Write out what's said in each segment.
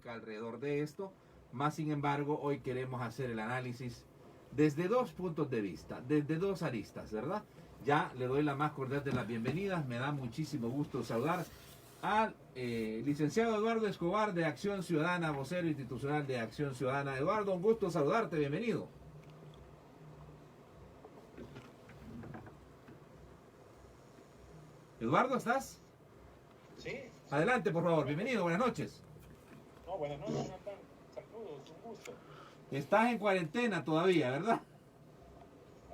polémica alrededor de esto. Más sin embargo, hoy queremos hacer el análisis desde dos puntos de vista, desde dos aristas, ¿verdad? Ya le doy la más cordial de las bienvenidas. Me da muchísimo gusto saludar al licenciado Eduardo Escobar de Acción Ciudadana, vocero institucional de Acción Ciudadana. Eduardo, un gusto saludarte, bienvenido. Eduardo, ¿estás? Sí. Adelante, por favor, bienvenido, buenas noches. No, buenas noches, Jonathan. Saludos, un gusto. Estás en cuarentena todavía, ¿verdad?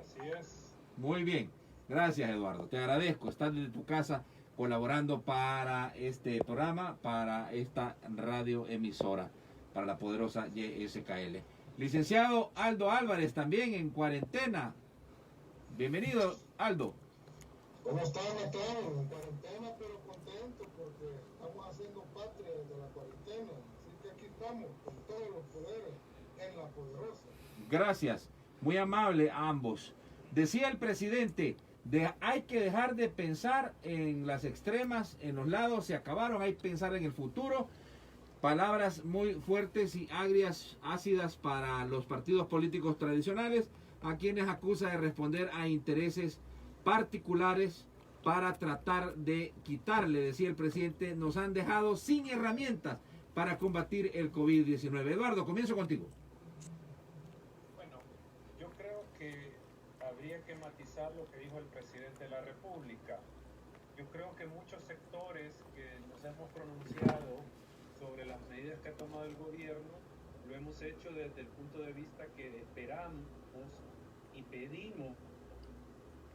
Así es. Muy bien, gracias Eduardo, te agradezco estar desde tu casa colaborando para este programa, para esta radioemisora, para la poderosa YSKL. Licenciado Aldo Álvarez, también en cuarentena. Bienvenido, Aldo. ¿Cómo están, Natán? En cuarentena, pero contento porque estamos haciendo patria de la cuarentena. Así que aquí estamos con todos los poderes en la poderosa. Gracias, muy amable a ambos. Decía el presidente, hay que dejar de pensar en las extremas, en los lados, se acabaron, hay que pensar en el futuro. Palabras muy fuertes y agrias, ácidas para los partidos políticos tradicionales, a quienes acusa de responder a intereses particulares para tratar de quitarle, decía el presidente, nos han dejado sin herramientas para combatir el COVID-19. Eduardo, comienzo contigo. Bueno, yo creo que habría que matizar lo que dijo el presidente de la República. Yo creo que muchos sectores que nos hemos pronunciado sobre las medidas que ha tomado el gobierno, lo hemos hecho desde el punto de vista que esperamos y pedimos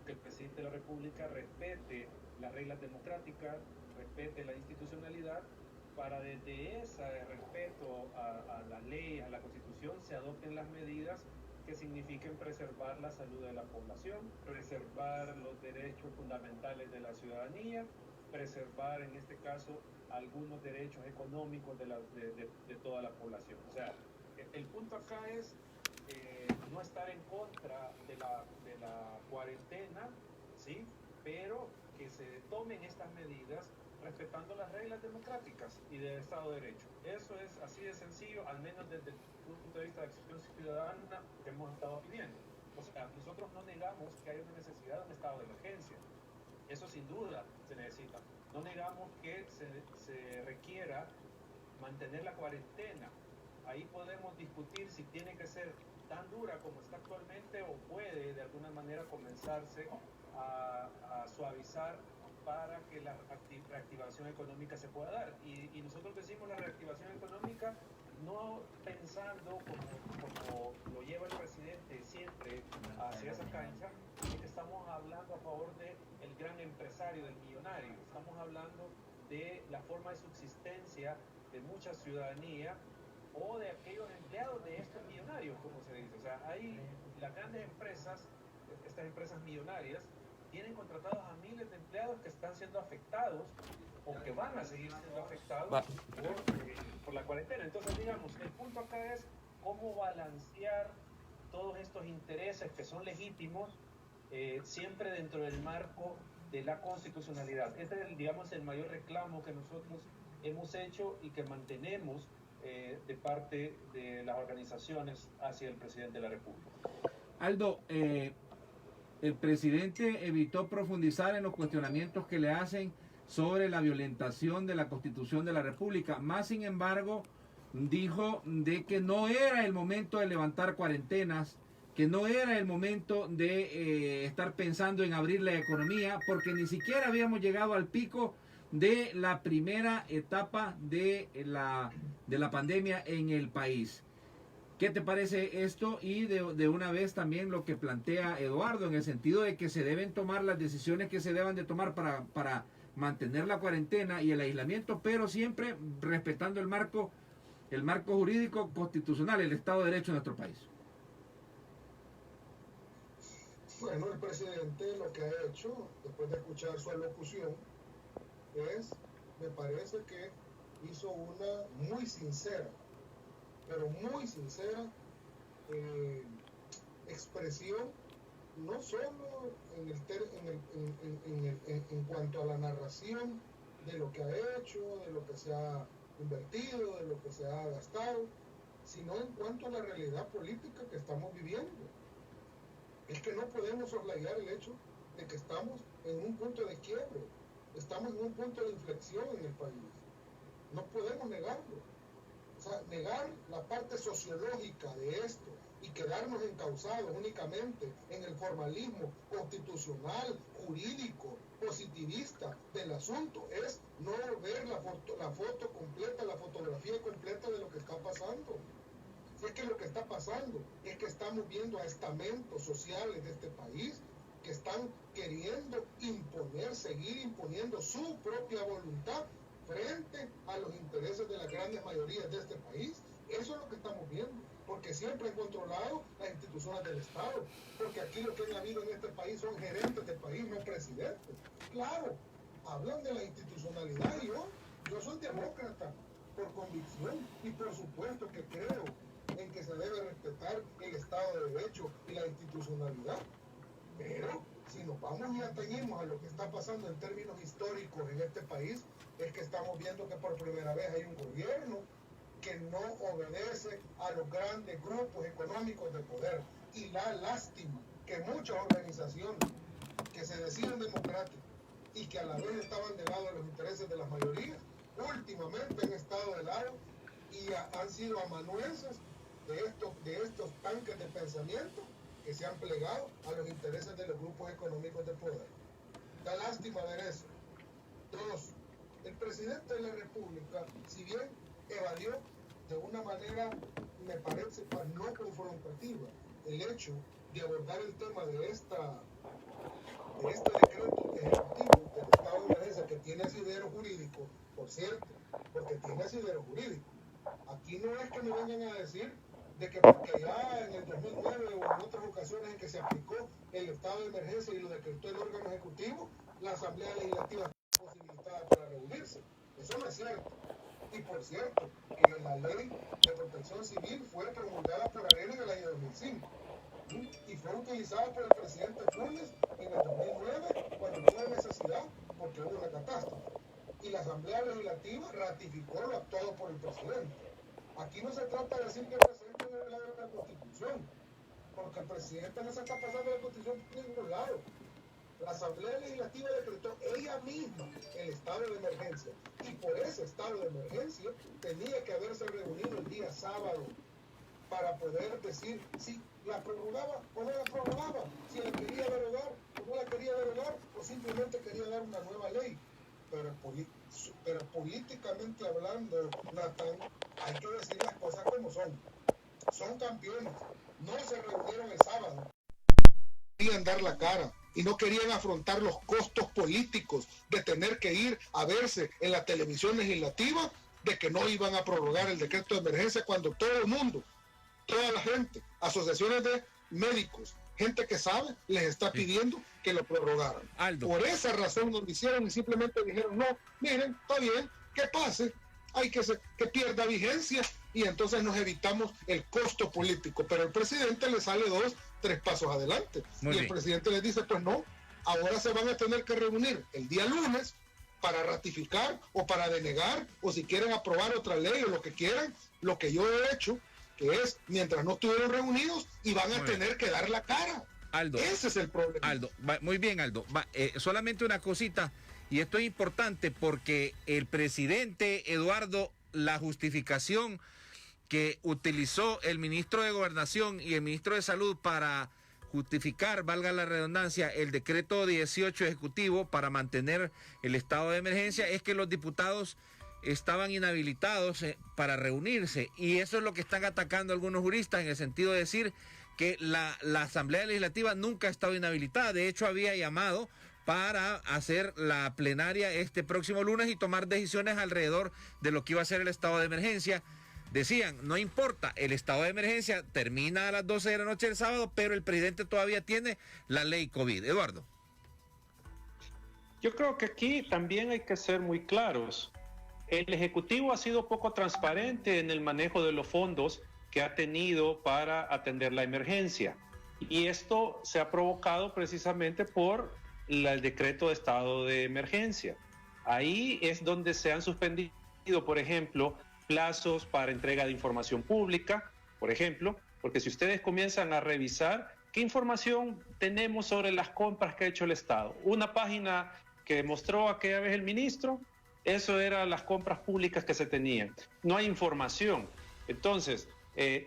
que el presidente de la República respete las reglas democráticas, respete la institucionalidad, para desde ese respeto a las leyes, a la Constitución, se adopten las medidas que signifiquen preservar la salud de la población, preservar los derechos fundamentales de la ciudadanía, preservar en este caso algunos derechos económicos de toda la población. O sea, el punto acá es no estar en contra de la cuarentena, ¿sí? Pero que se tomen estas medidas respetando las reglas democráticas y del Estado de Derecho. Eso es así de sencillo, al menos desde el punto de vista de Acción Ciudadana que hemos estado pidiendo. O sea, nosotros no negamos que hay una necesidad de un estado de emergencia. Eso sin duda se necesita. No negamos que se requiera mantener la cuarentena. Ahí podemos discutir si tiene que ser tan dura como está actualmente o puede de alguna manera comenzarse a suavizar para que la reactivación económica se pueda dar. Y nosotros decimos la reactivación económica no pensando como lo lleva el presidente siempre hacia esa cancha, que estamos hablando a favor del gran empresario, del millonario. Estamos hablando de la forma de subsistencia de mucha ciudadanía o de aquellos empleados de estos millonarios, como se dice. O sea, hay las grandes empresas, estas empresas millonarias, tienen contratados a miles de empleados que están siendo afectados o que van a seguir siendo afectados por la cuarentena. Entonces, digamos, el punto acá es cómo balancear todos estos intereses que son legítimos, siempre dentro del marco de la constitucionalidad. Este es, digamos, el mayor reclamo que nosotros hemos hecho y que mantenemos de parte de las organizaciones hacia el presidente de la República. Aldo, el presidente evitó profundizar en los cuestionamientos que le hacen sobre la violentación de la Constitución de la República. Más sin embargo, dijo de que no era el momento de levantar cuarentenas, que no era el momento de estar pensando en abrir la economía, porque ni siquiera habíamos llegado al pico de la primera etapa de la pandemia en el país. ¿Qué te parece esto? Y de una vez también lo que plantea Eduardo, en el sentido de que se deben tomar las decisiones que se deban de tomar para mantener la cuarentena y el aislamiento, pero siempre respetando el marco jurídico constitucional, el Estado de Derecho de nuestro país. Bueno, el presidente lo que ha hecho, después de escuchar su alocución, me parece que hizo una muy sincera, pero muy sincera expresión, no solo en cuanto a la narración de lo que ha hecho, de lo que se ha invertido, de lo que se ha gastado, sino en cuanto a la realidad política que estamos viviendo. Es que no podemos soslayar el hecho de que estamos en un punto de quiebre, estamos en un punto de inflexión en el país. No podemos negarlo. O sea, negar la parte sociológica de esto y quedarnos encausados únicamente en el formalismo constitucional, jurídico, positivista del asunto es no ver la foto completa, la fotografía completa de lo que está pasando. Si es que lo que está pasando es que estamos viendo a estamentos sociales de este país que están queriendo seguir imponiendo su propia voluntad frente a los intereses de las grandes mayorías de este país. Eso es lo que estamos viendo, porque siempre han controlado las instituciones del Estado, porque aquí lo que han habido en este país son gerentes de país, no presidentes. Claro, hablan de la institucionalidad y yo soy demócrata por convicción y por supuesto que creo en que se debe respetar el Estado de Derecho y la institucionalidad, pero si nos vamos y atañimos a lo que está pasando en términos históricos en este país, es que estamos viendo que por primera vez hay un gobierno que no obedece a los grandes grupos económicos de poder. Y la lástima que muchas organizaciones que se decían democráticas y que a la vez estaban de lado de los intereses de las mayorías, últimamente han estado de lado y han sido amanuenses de estos tanques de pensamiento que se han plegado a los intereses de los grupos económicos de poder. Da lástima ver eso. Dos, el presidente de la República, si bien evadió de una manera, me parece, no confrontativa, el hecho de abordar el tema de este decreto ejecutivo del estado de emergencia, que tiene asidero jurídico, por cierto, porque tiene asidero jurídico. Aquí no es que me vengan a decir de que porque ya en el 2009 o en otras ocasiones en que se aplicó el estado de emergencia y lo decretó el órgano ejecutivo, la Asamblea Legislativa está posibilitada para reunirse. Eso no es cierto. Y por cierto, que la ley de protección civil fue promulgada por Arena en el año 2005 y fue utilizada por el presidente Funes en el 2009 cuando tuvo necesidad porque hubo una catástrofe. Y la Asamblea Legislativa ratificó lo actuado por el presidente. Aquí no se trata de decir que el presidente no viola la Constitución, porque el presidente no se está pasando la Constitución por ningún lado. La Asamblea Legislativa decretó ella misma el estado de emergencia y por ese estado de emergencia tenía que haberse reunido el día sábado para poder decir si la prorrogaba o no la prorrogaba, si la quería derogar o no la quería derogar o simplemente quería dar una nueva ley. Pero políticamente hablando, Nathan, hay que decir las cosas como son. Son campeones. No se reunieron el sábado. Querían dar la cara y no querían afrontar los costos políticos de tener que ir a verse en la televisión legislativa de que no iban a prorrogar el decreto de emergencia cuando todo el mundo, toda la gente, asociaciones de médicos, gente que sabe, les está pidiendo que lo prorrogaran. Aldo. Por esa razón no lo hicieron y simplemente dijeron, no, miren, está bien, que pase, hay que pierda vigencia y entonces nos evitamos el costo político. Pero el presidente le sale 2-3 pasos adelante. Muy bien. El presidente les dice, pues no, ahora se van a tener que reunir el día lunes para ratificar o para denegar o si quieren aprobar otra ley o lo que quieran, lo que yo he hecho, que es mientras no estuvieron reunidos y van a tener que dar la cara. Aldo, ese es el problema. Aldo, muy bien, Aldo. Solamente una cosita, y esto es importante porque el presidente Eduardo, la justificación que utilizó el ministro de Gobernación y el ministro de Salud para justificar, valga la redundancia, el decreto 18 ejecutivo para mantener el estado de emergencia es que los diputados estaban inhabilitados para reunirse, y eso es lo que están atacando algunos juristas en el sentido de decir que la Asamblea Legislativa nunca ha estado inhabilitada. De hecho, había llamado para hacer la plenaria este próximo lunes y tomar decisiones alrededor de lo que iba a ser el estado de emergencia. Decían, no importa, el estado de emergencia termina a las 12 de la noche del sábado, pero el presidente todavía tiene la ley COVID. Eduardo. Yo creo que aquí también hay que ser muy claros. El Ejecutivo ha sido poco transparente en el manejo de los fondos que ha tenido para atender la emergencia. Y esto se ha provocado precisamente por el decreto de estado de emergencia. Ahí es donde se han suspendido establecido, por ejemplo, plazos para entrega de información pública, por ejemplo, porque si ustedes comienzan a revisar, ¿qué información tenemos sobre las compras que ha hecho el Estado? Una página que mostró aquella vez el ministro, eso eran las compras públicas que se tenían. No hay información. Entonces,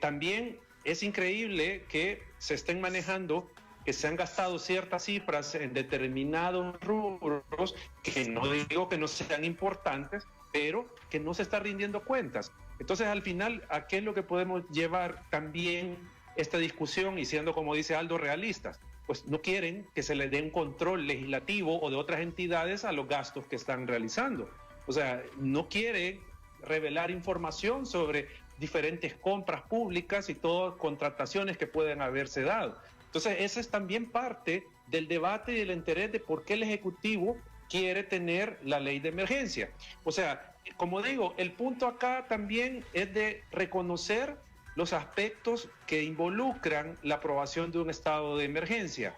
también es increíble que se estén manejando, que se han gastado ciertas cifras en determinados rubros, que no digo que no sean importantes, pero que no se está rindiendo cuentas. Entonces, al final, ¿a qué es lo que podemos llevar también esta discusión? Y siendo, como dice Aldo, realistas, pues no quieren que se les dé un control legislativo o de otras entidades a los gastos que están realizando. O sea, no quieren revelar información sobre diferentes compras públicas y todas contrataciones que pueden haberse dado. Entonces, esa es también parte del debate y del interés de por qué el Ejecutivo quiere tener la ley de emergencia. O sea, como digo, el punto acá también es de reconocer los aspectos que involucran la aprobación de un estado de emergencia.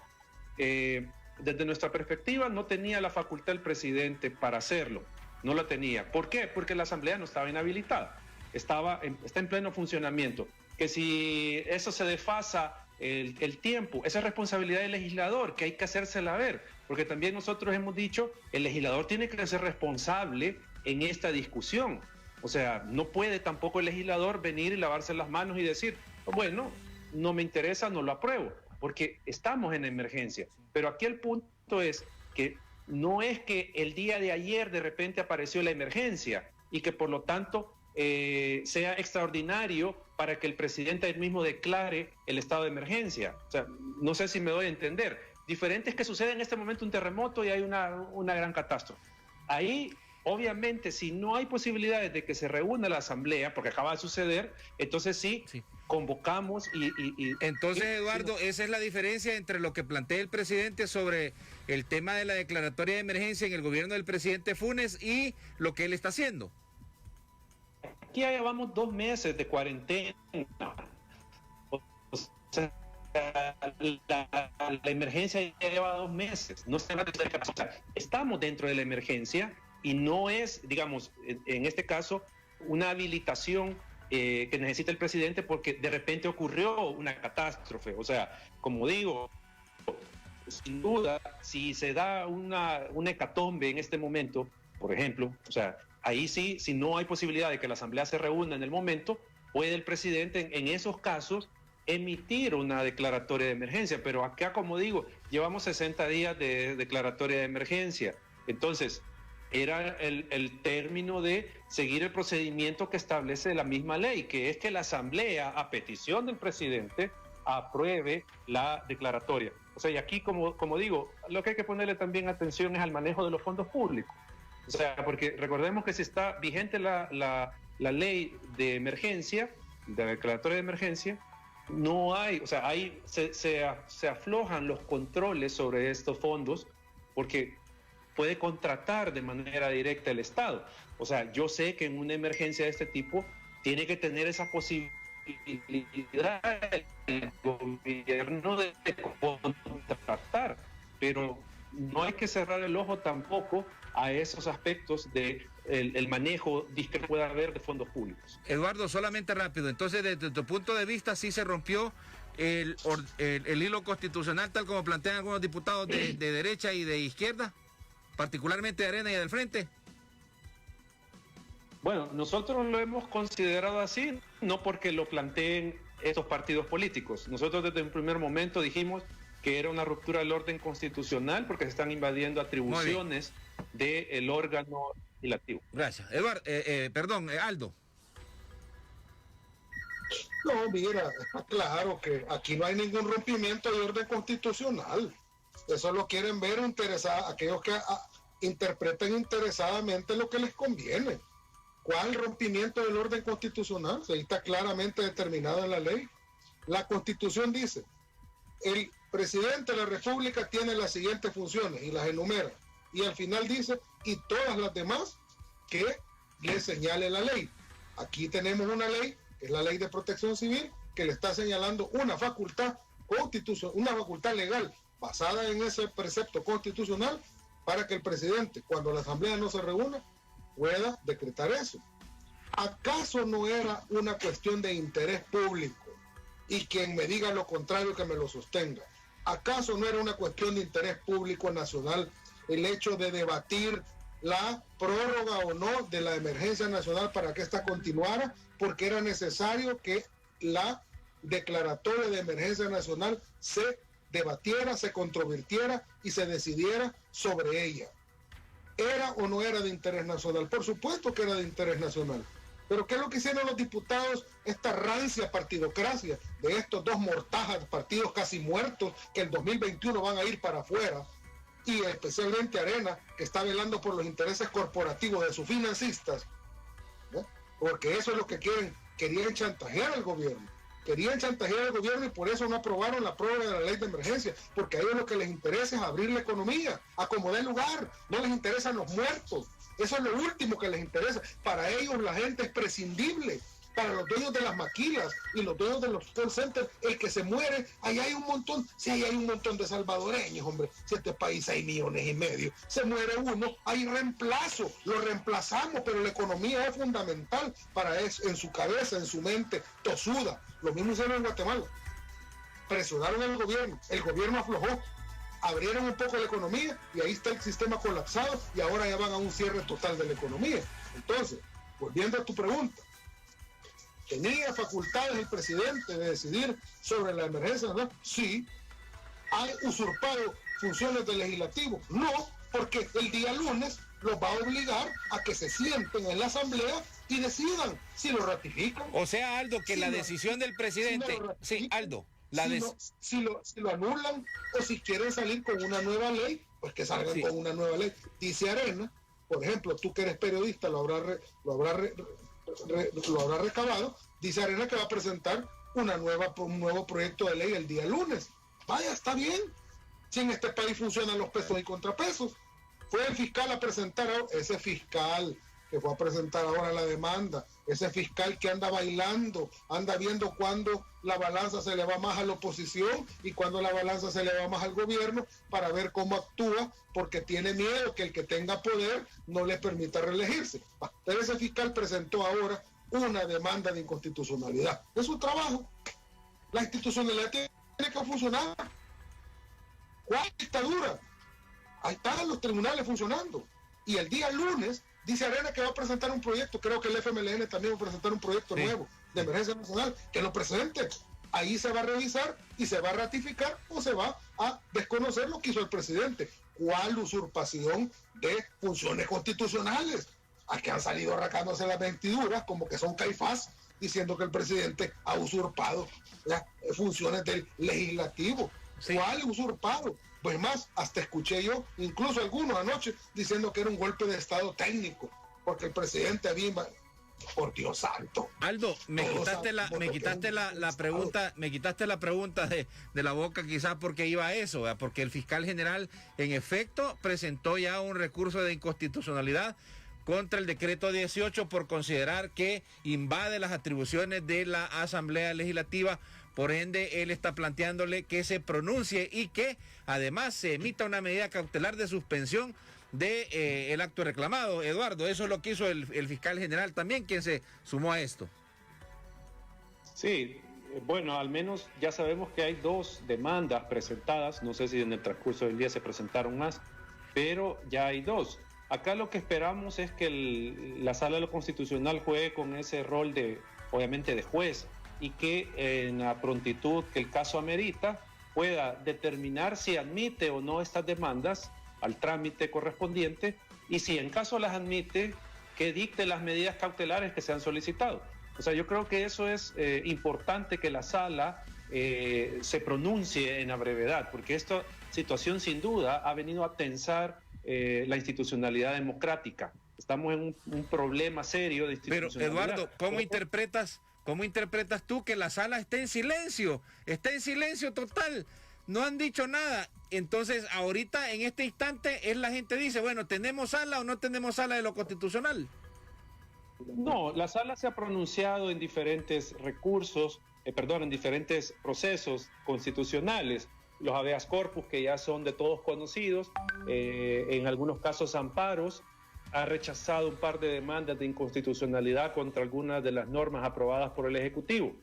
Desde nuestra perspectiva, no tenía la facultad el presidente para hacerlo. No la tenía. ¿Por qué? Porque la Asamblea no estaba inhabilitada. Está en pleno funcionamiento. Que si eso se desfasa el tiempo, esa es responsabilidad del legislador, que hay que hacérsela ver. Porque también nosotros hemos dicho, el legislador tiene que ser responsable en esta discusión. O sea, no puede tampoco el legislador venir y lavarse las manos y decir, bueno, no me interesa, no lo apruebo, porque estamos en emergencia. Pero aquí el punto es que no es que el día de ayer de repente apareció la emergencia y que por lo tanto sea extraordinario para que el presidente él mismo declare el estado de emergencia. O sea, no sé si me doy a entender. Diferente es que sucede en este momento un terremoto y hay una gran catástrofe. Ahí, obviamente, si no hay posibilidades de que se reúna la Asamblea, porque acaba de suceder, entonces sí. Convocamos y entonces, Eduardo, esa es la diferencia entre lo que plantea el presidente sobre el tema de la declaratoria de emergencia en el gobierno del presidente Funes y lo que él está haciendo. Aquí ya llevamos 2 meses de cuarentena. O sea, la emergencia ya lleva 2 meses. No se va a tener que pasar. Estamos dentro de la emergencia y no es, digamos, en este caso, una habilitación que necesita el presidente porque de repente ocurrió una catástrofe. O sea, como digo, sin duda, si se da una hecatombe en este momento, por ejemplo, o sea, ahí sí, si no hay posibilidad de que la Asamblea se reúna en el momento, puede el presidente en esos casos emitir una declaratoria de emergencia. Pero acá, como digo, llevamos 60 días de declaratoria de emergencia. Entonces, era el término de seguir el procedimiento que establece la misma ley, que es que la Asamblea, a petición del presidente, apruebe la declaratoria. O sea, y aquí, como digo, lo que hay que ponerle también atención es al manejo de los fondos públicos. O sea, porque recordemos que si está vigente la ley de emergencia, de declaratoria de emergencia, no hay, o sea, ahí se aflojan los controles sobre estos fondos, porque puede contratar de manera directa el Estado. O sea, yo sé que en una emergencia de este tipo tiene que tener esa posibilidad el gobierno de contratar, pero no hay que cerrar el ojo tampoco a esos aspectos de el manejo que pueda haber de fondos públicos. Eduardo, solamente rápido, entonces desde tu punto de vista sí se rompió el hilo constitucional tal como plantean algunos diputados de derecha y de izquierda, particularmente de Arena y del Frente. Bueno, nosotros lo hemos considerado así, no porque lo planteen estos partidos políticos. Nosotros desde un primer momento dijimos que era una ruptura del orden constitucional porque se están invadiendo atribuciones del órgano legislativo. Gracias. Eduardo, Aldo. No, mira, está claro que aquí no hay ningún rompimiento de orden constitucional. Eso lo quieren ver aquellos que interpreten interesadamente lo que les conviene. ¿Cuál rompimiento del orden constitucional? Ahí está claramente determinado en la ley. La Constitución dice, el presidente de la República tiene las siguientes funciones y las enumera. Y al final dice, y todas las demás que le señale la ley. Aquí tenemos una ley, que es la Ley de Protección Civil, que le está señalando una facultad constitucional, una facultad legal basada en ese precepto constitucional para que el presidente, cuando la Asamblea no se reúna, pueda decretar eso. ¿Acaso no era una cuestión de interés público? Y quien me diga lo contrario, que me lo sostenga. ¿Acaso no era una cuestión de interés público nacional el hecho de debatir la prórroga o no de la emergencia nacional para que ésta continuara? Porque era necesario que la declaratoria de emergencia nacional se debatiera, se controvirtiera y se decidiera sobre ella. ¿Era o no era de interés nacional? Por supuesto que era de interés nacional. Pero ¿qué es lo que hicieron los diputados? Esta rancia partidocracia de estos dos mortajas, partidos casi muertos, que el 2021 van a ir para afuera, y especialmente Arena, que está velando por los intereses corporativos de sus financistas, ¿no? Porque eso es lo que querían chantajear al gobierno. Querían chantajear al gobierno y por eso no aprobaron la prórroga de la ley de emergencia, porque a ellos lo que les interesa es abrir la economía, acomodar el lugar, no les interesan los muertos. Eso es lo último que les interesa. Para ellos la gente es prescindible. Para los dueños de las maquilas y los dueños de los call centers, el que se muere, ahí hay un montón, sí, ahí hay un montón de salvadoreños, hombre, si este país hay 1,5 millones, se muere uno, hay reemplazo, lo reemplazamos, pero la economía es fundamental para eso, en su cabeza, en su mente, tosuda. Lo mismo hicieron en Guatemala. Presionaron al gobierno, el gobierno aflojó, abrieron un poco la economía y ahí está el sistema colapsado y ahora ya van a un cierre total de la economía. Entonces, volviendo a tu pregunta, ¿tenía facultades el presidente de decidir sobre la emergencia, no? Sí. ¿Ha usurpado funciones del legislativo? No, porque el día lunes los va a obligar a que se sienten en la asamblea y decidan si lo ratifican. O sea, Aldo, que si la decisión del presidente... Sí, Aldo. Si lo anulan o si quieren salir con una nueva ley, pues que salgan con una nueva ley. Dice Arena, por ejemplo, tú que eres periodista lo habrá recabado, dice Arena que va a presentar un nuevo proyecto de ley el día lunes. Vaya, está bien. Si en este país funcionan los pesos y contrapesos. Fue el fiscal a presentar, ese fiscal que fue a presentar ahora la demanda, ese fiscal que anda bailando, anda viendo cuándo la balanza se le va más a la oposición y cuándo la balanza se le va más al gobierno para ver cómo actúa, porque tiene miedo que el que tenga poder no le permita reelegirse. Pero ese fiscal presentó ahora una demanda de inconstitucionalidad. Es su trabajo. La institucionalidad tiene que funcionar. ¿Cuál dictadura? Ahí están los tribunales funcionando. Y el día lunes dice Arena que va a presentar un proyecto, creo que el FMLN también va a presentar un proyecto nuevo de emergencia nacional, que lo presente. Ahí se va a revisar y se va a ratificar o se va a desconocer lo que hizo el presidente. ¿Cuál usurpación de funciones constitucionales? A que han salido arrancándose las vestiduras como que son Caifás, diciendo que el presidente ha usurpado las funciones del legislativo. ¿Cuál usurpado? Pues más, hasta escuché yo, incluso algunos anoche, diciendo que era un golpe de estado técnico, porque el presidente había... Por Dios santo. Aldo, me quitaste la pregunta de la boca, quizás porque iba a eso, ¿verdad? Porque el fiscal general, en efecto, presentó ya un recurso de inconstitucionalidad contra el decreto 18 por considerar que invade las atribuciones de la Asamblea Legislativa. Por ende, él está planteándole que se pronuncie y que además se emita una medida cautelar de suspensión de el acto reclamado. Eduardo, eso es lo que hizo el fiscal general también, quien se sumó a esto. Sí, bueno, al menos ya sabemos que hay 2 demandas presentadas, no sé si en el transcurso del día se presentaron más, pero ya hay 2. Acá lo que esperamos es que la Sala de lo Constitucional juegue con ese rol de, obviamente, de juez, y que en la prontitud que el caso amerita pueda determinar si admite o no estas demandas al trámite correspondiente, y si en caso las admite, que dicte las medidas cautelares que se han solicitado. O sea, yo creo que eso es importante, que la sala se pronuncie en la brevedad, porque esta situación sin duda ha venido a tensar la institucionalidad democrática. Estamos en un problema serio de institucionalidad. Pero Eduardo, ¿cómo interpretas tú que la sala esté en silencio? Está en silencio total. No han dicho nada. Entonces, ahorita, en este instante, la gente dice, bueno, ¿tenemos sala o no tenemos sala de lo constitucional? No, la sala se ha pronunciado en diferentes recursos, en diferentes procesos constitucionales. Los habeas corpus, que ya son de todos conocidos, en algunos casos amparos. ha rechazado un par de demandas de inconstitucionalidad contra algunas de las normas aprobadas por el Ejecutivo.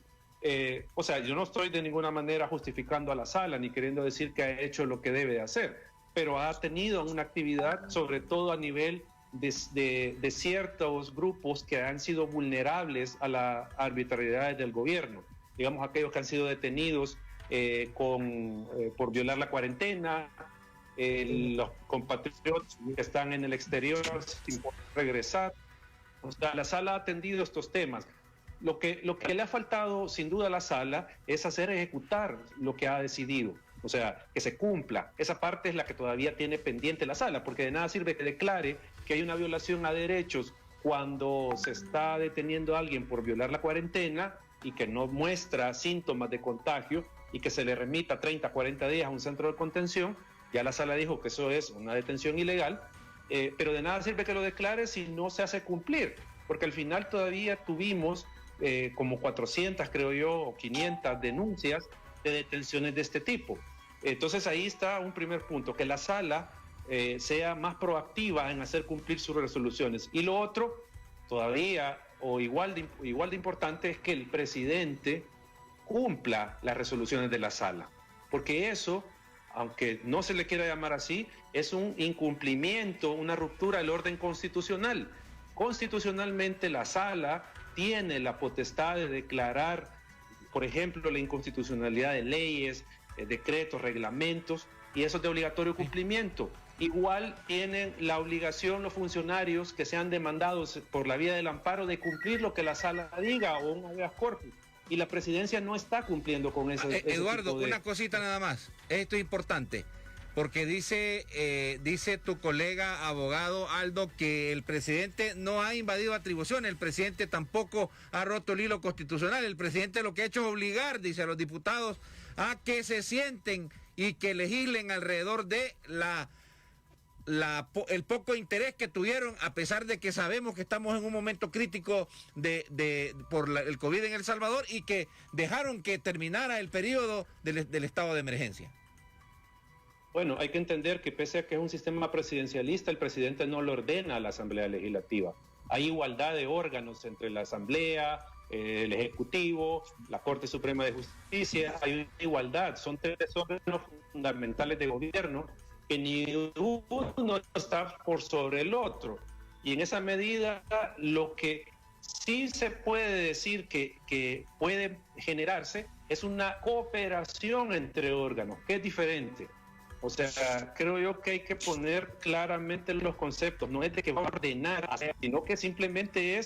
O sea, yo no estoy de ninguna manera justificando a la sala ni queriendo decir que ha hecho lo que debe de hacer, pero ha tenido una actividad sobre todo a nivel de ciertos grupos que han sido vulnerables a las arbitrariedades del gobierno, digamos aquellos que han sido detenidos por violar la cuarentena, los compatriotas que están en el exterior sin poder regresar. O sea, la sala ha atendido estos temas. Lo que le ha faltado sin duda a la sala es hacer ejecutar lo que ha decidido, o sea, que se cumpla. Esa parte es la que todavía tiene pendiente la sala, porque de nada sirve que declare que hay una violación a derechos cuando se está deteniendo a alguien por violar la cuarentena y que no muestra síntomas de contagio y que se le remita 30, 40 días a un centro de contención. Ya la sala dijo que eso es una detención ilegal, pero de nada sirve que lo declare si no se hace cumplir, porque al final todavía tuvimos como 400, creo yo, o 500 denuncias de detenciones de este tipo. Entonces ahí está un primer punto, que la sala sea más proactiva en hacer cumplir sus resoluciones. Y lo otro, todavía o igual de importante, es que el presidente cumpla las resoluciones de la sala, porque eso, aunque no se le quiera llamar así, es un incumplimiento, una ruptura del orden constitucional. Constitucionalmente la sala tiene la potestad de declarar, por ejemplo, la inconstitucionalidad de leyes, decretos, reglamentos, y eso es de obligatorio cumplimiento. Igual tienen la obligación los funcionarios que sean demandados por la vía del amparo de cumplir lo que la sala diga o un habeas corpus. Y la presidencia no está cumpliendo con eso. Eduardo, una cosita nada más. Esto es importante, porque dice tu colega abogado Aldo que el presidente no ha invadido atribuciones, el presidente tampoco ha roto el hilo constitucional. El presidente lo que ha hecho es obligar, dice, a los diputados a que se sienten y que legislen alrededor de el poco interés que tuvieron, a pesar de que sabemos que estamos en un momento crítico por el COVID en El Salvador, y que dejaron que terminara el periodo del estado de emergencia. Bueno, hay que entender que pese a que es un sistema presidencialista, el presidente no lo ordena a la Asamblea Legislativa. Hay igualdad de órganos entre la Asamblea, el Ejecutivo, la Corte Suprema de Justicia. Hay una igualdad, son tres órganos fundamentales de gobierno que ni uno está por sobre el otro. Y en esa medida, lo que sí se puede decir que puede generarse es una cooperación entre órganos, que es diferente. O sea, creo yo que hay que poner claramente los conceptos. No es de que va a ordenar, sino que simplemente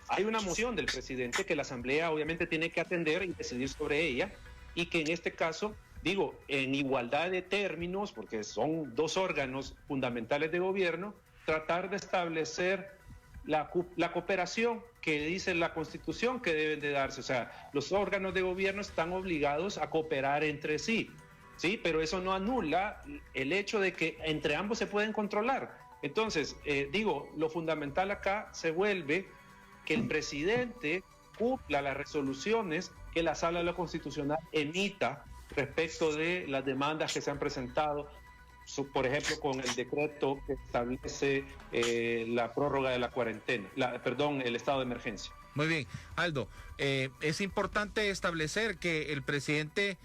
hay una moción del presidente que la Asamblea obviamente tiene que atender y decidir sobre ella, y que en este caso, digo, en igualdad de términos, porque son dos órganos fundamentales de gobierno, tratar de establecer la cooperación que dice la Constitución que deben de darse. O sea, los órganos de gobierno están obligados a cooperar entre sí. Sí, pero eso no anula el hecho de que entre ambos se pueden controlar. Entonces, lo fundamental acá se vuelve que el presidente cumpla las resoluciones que la Sala de lo Constitucional emita respecto de las demandas que se han presentado, por ejemplo, con el decreto que establece la prórroga de la cuarentena, el estado de emergencia. Muy bien, Aldo, es importante establecer que el presidente,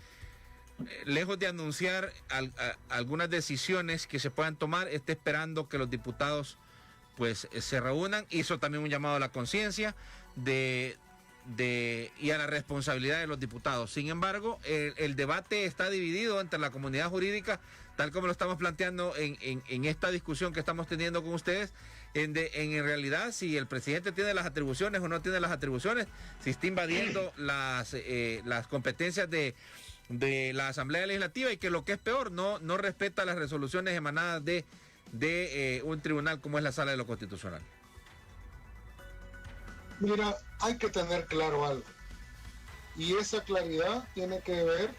lejos de anunciar algunas decisiones que se puedan tomar, está esperando que los diputados pues se reúnan. Hizo también un llamado a la conciencia y a la responsabilidad de los diputados. Sin embargo, el debate está dividido entre la comunidad jurídica, tal como lo estamos planteando en esta discusión que estamos teniendo con ustedes, en realidad si el presidente tiene las atribuciones o no tiene las atribuciones, si está invadiendo las competencias de la Asamblea Legislativa, y que lo que es peor, no respeta las resoluciones emanadas de un tribunal como es la Sala de lo Constitucional. Mira, hay que tener claro algo, y esa claridad tiene que ver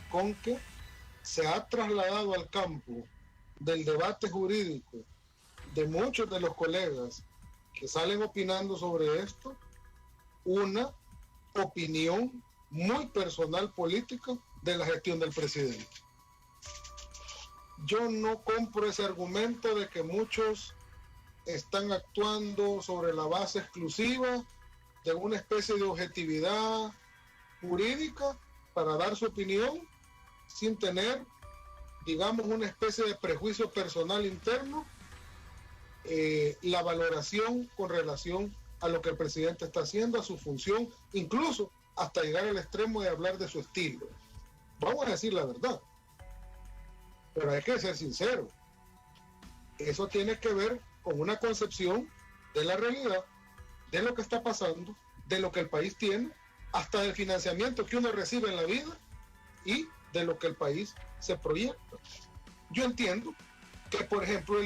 con que se ha trasladado al campo del debate jurídico de muchos de los colegas que salen opinando sobre esto una opinión muy personal política de la gestión del presidente. Yo no compro ese argumento de que muchos están actuando sobre la base exclusiva de una especie de objetividad jurídica para dar su opinión sin tener, digamos, una especie de prejuicio personal interno, la valoración con relación a lo que el presidente está haciendo, a su función, incluso hasta llegar al extremo de hablar de su estilo. Vamos a decir la verdad, pero hay que ser sincero. Eso tiene que ver con una concepción de la realidad, de lo que está pasando, de lo que el país tiene, hasta del financiamiento que uno recibe en la vida y de lo que el país se proyecta. Yo entiendo que, por ejemplo,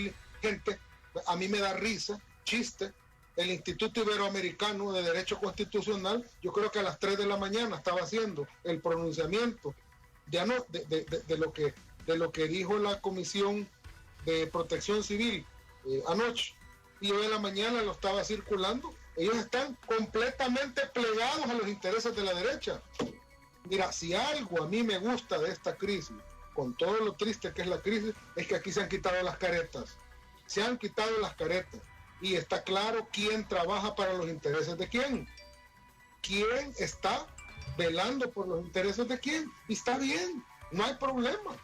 gente, a mí me da risa, chiste, el Instituto Iberoamericano de Derecho Constitucional, yo creo que a las 3 de la mañana estaba haciendo el pronunciamiento de lo que dijo la Comisión de Protección Civil anoche, y hoy en la mañana lo estaba circulando. Ellos están completamente plegados a los intereses de la derecha. Mira, si algo a mí me gusta de esta crisis, con todo lo triste que es la crisis, es que aquí se han quitado las caretas. Se han quitado las caretas. Y está claro quién trabaja para los intereses de quién. Quién está velando por los intereses de quién. Y está bien, no hay problema.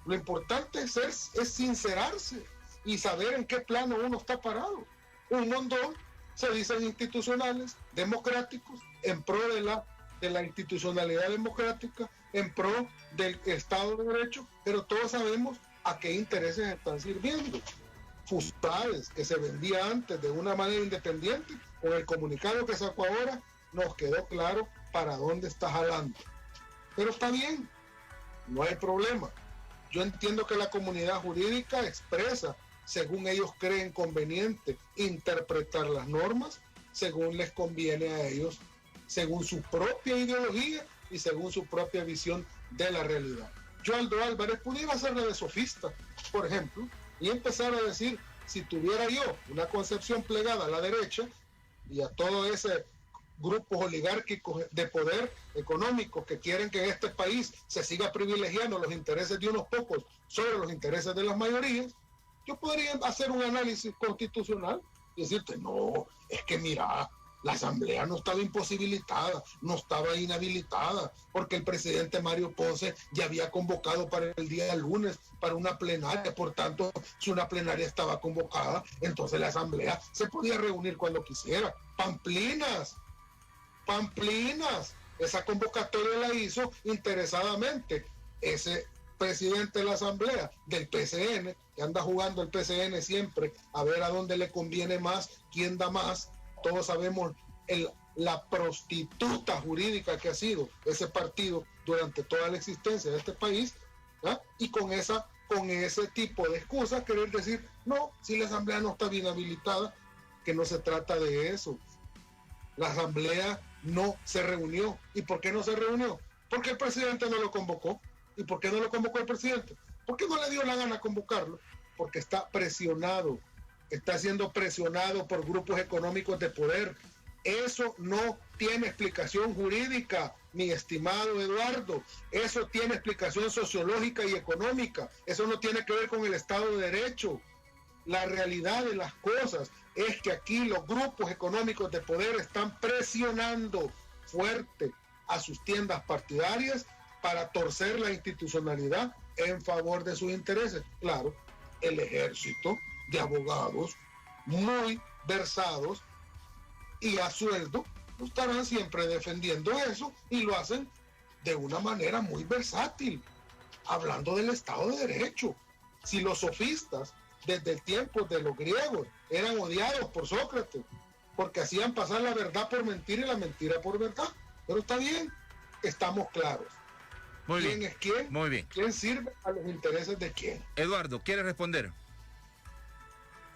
Lo importante es sincerarse y saber en qué plano uno está parado. Un montón se dicen institucionales, democráticos, en pro de la institucionalidad democrática, en pro del Estado de Derecho, pero todos sabemos a qué intereses están sirviendo. Fustades que se vendía antes de una manera independiente, con el comunicado que sacó ahora, nos quedó claro para dónde está jalando. Pero está bien, no hay problema. Yo entiendo que la comunidad jurídica expresa, según ellos creen conveniente, interpretar las normas según les conviene a ellos, según su propia ideología y según su propia visión de la realidad. Yo, Aldo Álvarez, pudiera hacerle de sofista, por ejemplo, y empezar a decir, si tuviera yo una concepción plegada a la derecha y a todo ese grupos oligárquicos de poder económico que quieren que en este país se siga privilegiando los intereses de unos pocos sobre los intereses de las mayorías, yo podría hacer un análisis constitucional y decirte, no, es que mira, la asamblea no estaba imposibilitada, no estaba inhabilitada, porque el presidente Mario Ponce ya había convocado para el día lunes para una plenaria. Por tanto, si una plenaria estaba convocada, entonces la asamblea se podía reunir cuando quisiera. Pamplinas, esa convocatoria la hizo interesadamente ese presidente de la asamblea del PCN, que anda jugando el PCN siempre a ver a dónde le conviene más, quién da más. Todos sabemos la prostituta jurídica que ha sido ese partido durante toda la existencia de este país, ¿eh? Y con ese tipo de excusas querer decir, no, si la asamblea no está bien habilitada, que no se trata de eso. La asamblea no se reunió. ¿Y por qué no se reunió? Porque el presidente no lo convocó. ¿Y por qué no lo convocó el presidente? ¿Por qué no le dio la gana convocarlo? Porque está presionado. Está siendo presionado por grupos económicos de poder. Eso no tiene explicación jurídica, mi estimado Eduardo. Eso tiene explicación sociológica y económica. Eso no tiene que ver con el Estado de Derecho. La realidad de las cosas es que aquí los grupos económicos de poder están presionando fuerte a sus tiendas partidarias para torcer la institucionalidad en favor de sus intereses. Claro, el ejército de abogados muy versados y a sueldo estarán siempre defendiendo eso, y lo hacen de una manera muy versátil, hablando del Estado de Derecho. Si los sofistas desde el tiempo de los griegos eran odiados por Sócrates porque hacían pasar la verdad por mentira y la mentira por verdad, pero está bien, estamos claros. Muy ¿Quién bien. es quién? Muy bien. ¿Quién sirve a los intereses de quién? Eduardo, ¿quieres responder?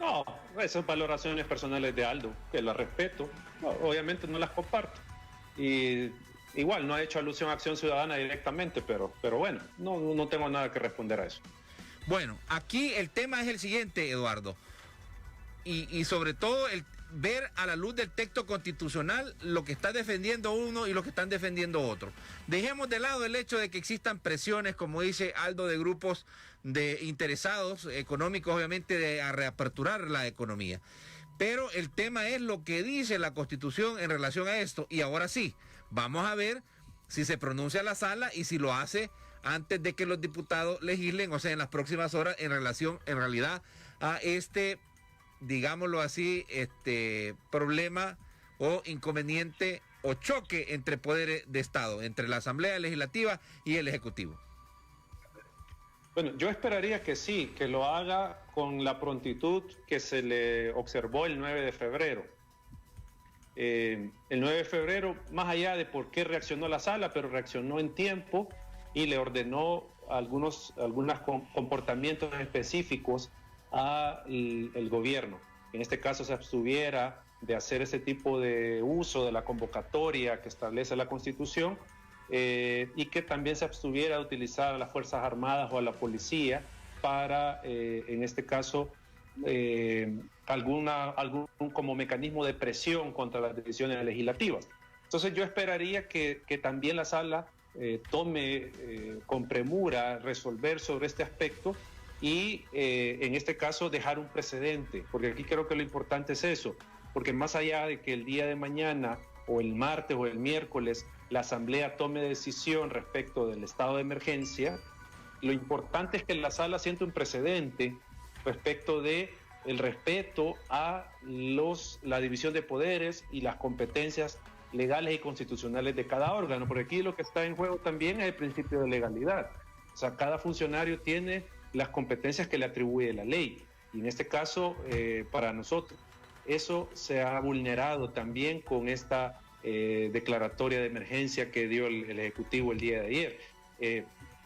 No, esas valoraciones personales de Aldo, que las respeto, no, obviamente no las comparto. Y igual no ha hecho alusión a Acción Ciudadana directamente, pero bueno, no tengo nada que responder a eso. Bueno, aquí el tema es el siguiente, Eduardo. Y sobre todo ver a la luz del texto constitucional lo que está defendiendo uno y lo que están defendiendo otro. Dejemos de lado el hecho de que existan presiones, como dice Aldo, de grupos de interesados económicos, obviamente, de a reaperturar la economía. Pero el tema es lo que dice la Constitución en relación a esto. Y ahora sí, vamos a ver si se pronuncia la sala y si lo hace antes de que los diputados legislen, o sea, en las próximas horas, en realidad a este, digámoslo así, problema o inconveniente o choque entre poderes de Estado, entre la Asamblea Legislativa y el Ejecutivo. Bueno, yo esperaría que sí, que lo haga con la prontitud que se le observó el 9 de febrero. El 9 de febrero, más allá de por qué reaccionó la sala, pero reaccionó en tiempo y le ordenó algunos comportamientos específicos al gobierno. En este caso se abstuviera de hacer ese tipo de uso de la convocatoria que establece la Constitución, y que también se abstuviera de utilizar a las Fuerzas Armadas o a la policía para, en este caso, algún como mecanismo de presión contra las decisiones legislativas. Entonces yo esperaría que también la sala tome con premura resolver sobre este aspecto y en este caso dejar un precedente, porque aquí creo que lo importante es eso, porque más allá de que el día de mañana o el martes o el miércoles la Asamblea tome decisión respecto del estado de emergencia, lo importante es que la sala siente un precedente respecto de el respeto a la división de poderes y las competencias legales y constitucionales de cada órgano, porque aquí lo que está en juego también es el principio de legalidad. O sea, cada funcionario tiene las competencias que le atribuye la ley, y en este caso, para nosotros, eso se ha vulnerado también con esta declaratoria de emergencia que dio el Ejecutivo el día de ayer.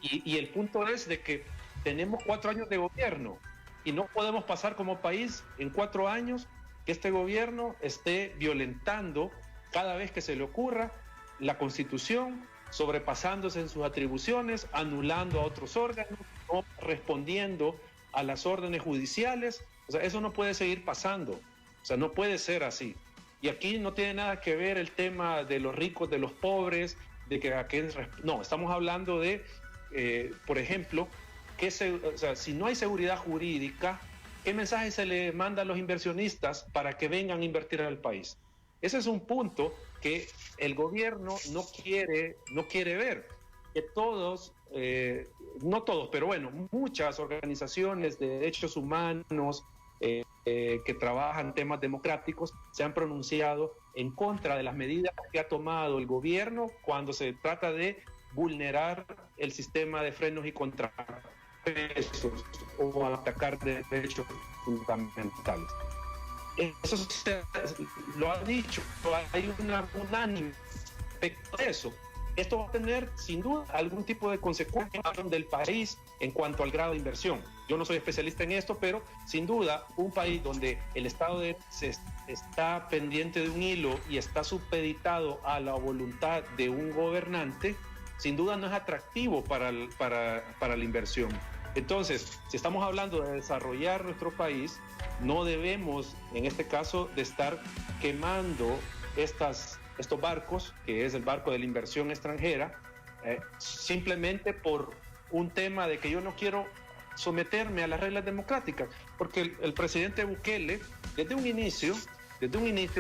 Y el punto es de que tenemos 4 años de gobierno y no podemos pasar como país en 4 años que este gobierno esté violentando cada vez que se le ocurra la Constitución, sobrepasándose en sus atribuciones, anulando a otros órganos, no respondiendo a las órdenes judiciales. O sea, eso no puede seguir pasando. O sea, no puede ser así. Y aquí no tiene nada que ver el tema de los ricos, de los pobres, de que no, estamos hablando de, por ejemplo, o sea, si no hay seguridad jurídica, ¿qué mensaje se le manda a los inversionistas para que vengan a invertir al país? Ese es un punto que el gobierno no quiere ver, que todos, no todos, pero bueno, muchas organizaciones de derechos humanos que trabajan temas democráticos se han pronunciado en contra de las medidas que ha tomado el gobierno cuando se trata de vulnerar el sistema de frenos y contrapesos o atacar derechos fundamentales. Eso lo ha dicho, hay una unánime respecto a eso. Esto va a tener sin duda algún tipo de consecuencia del país en cuanto al grado de inversión. Yo no soy especialista en esto, pero sin duda un país donde el Estado está pendiente de un hilo y está supeditado a la voluntad de un gobernante, sin duda no es atractivo para la inversión. Entonces, si estamos hablando de desarrollar nuestro país, no debemos, en este caso, de estar quemando estos barcos, que es el barco de la inversión extranjera, simplemente por un tema de que yo no quiero someterme a las reglas democráticas, porque el presidente Bukele, desde un inicio,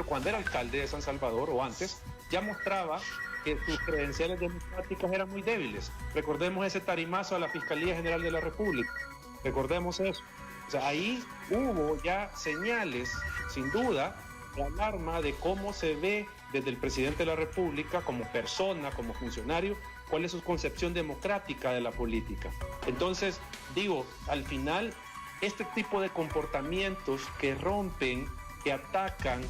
cuando era alcalde de San Salvador o antes, ya mostraba que sus credenciales democráticas eran muy débiles. Recordemos ese tarimazo a la Fiscalía General de la República, recordemos eso. O sea, ahí hubo ya señales, sin duda, de alarma de cómo se ve desde el presidente de la República, como persona, como funcionario, cuál es su concepción democrática de la política. Entonces, digo, al final, este tipo de comportamientos que rompen, que atacan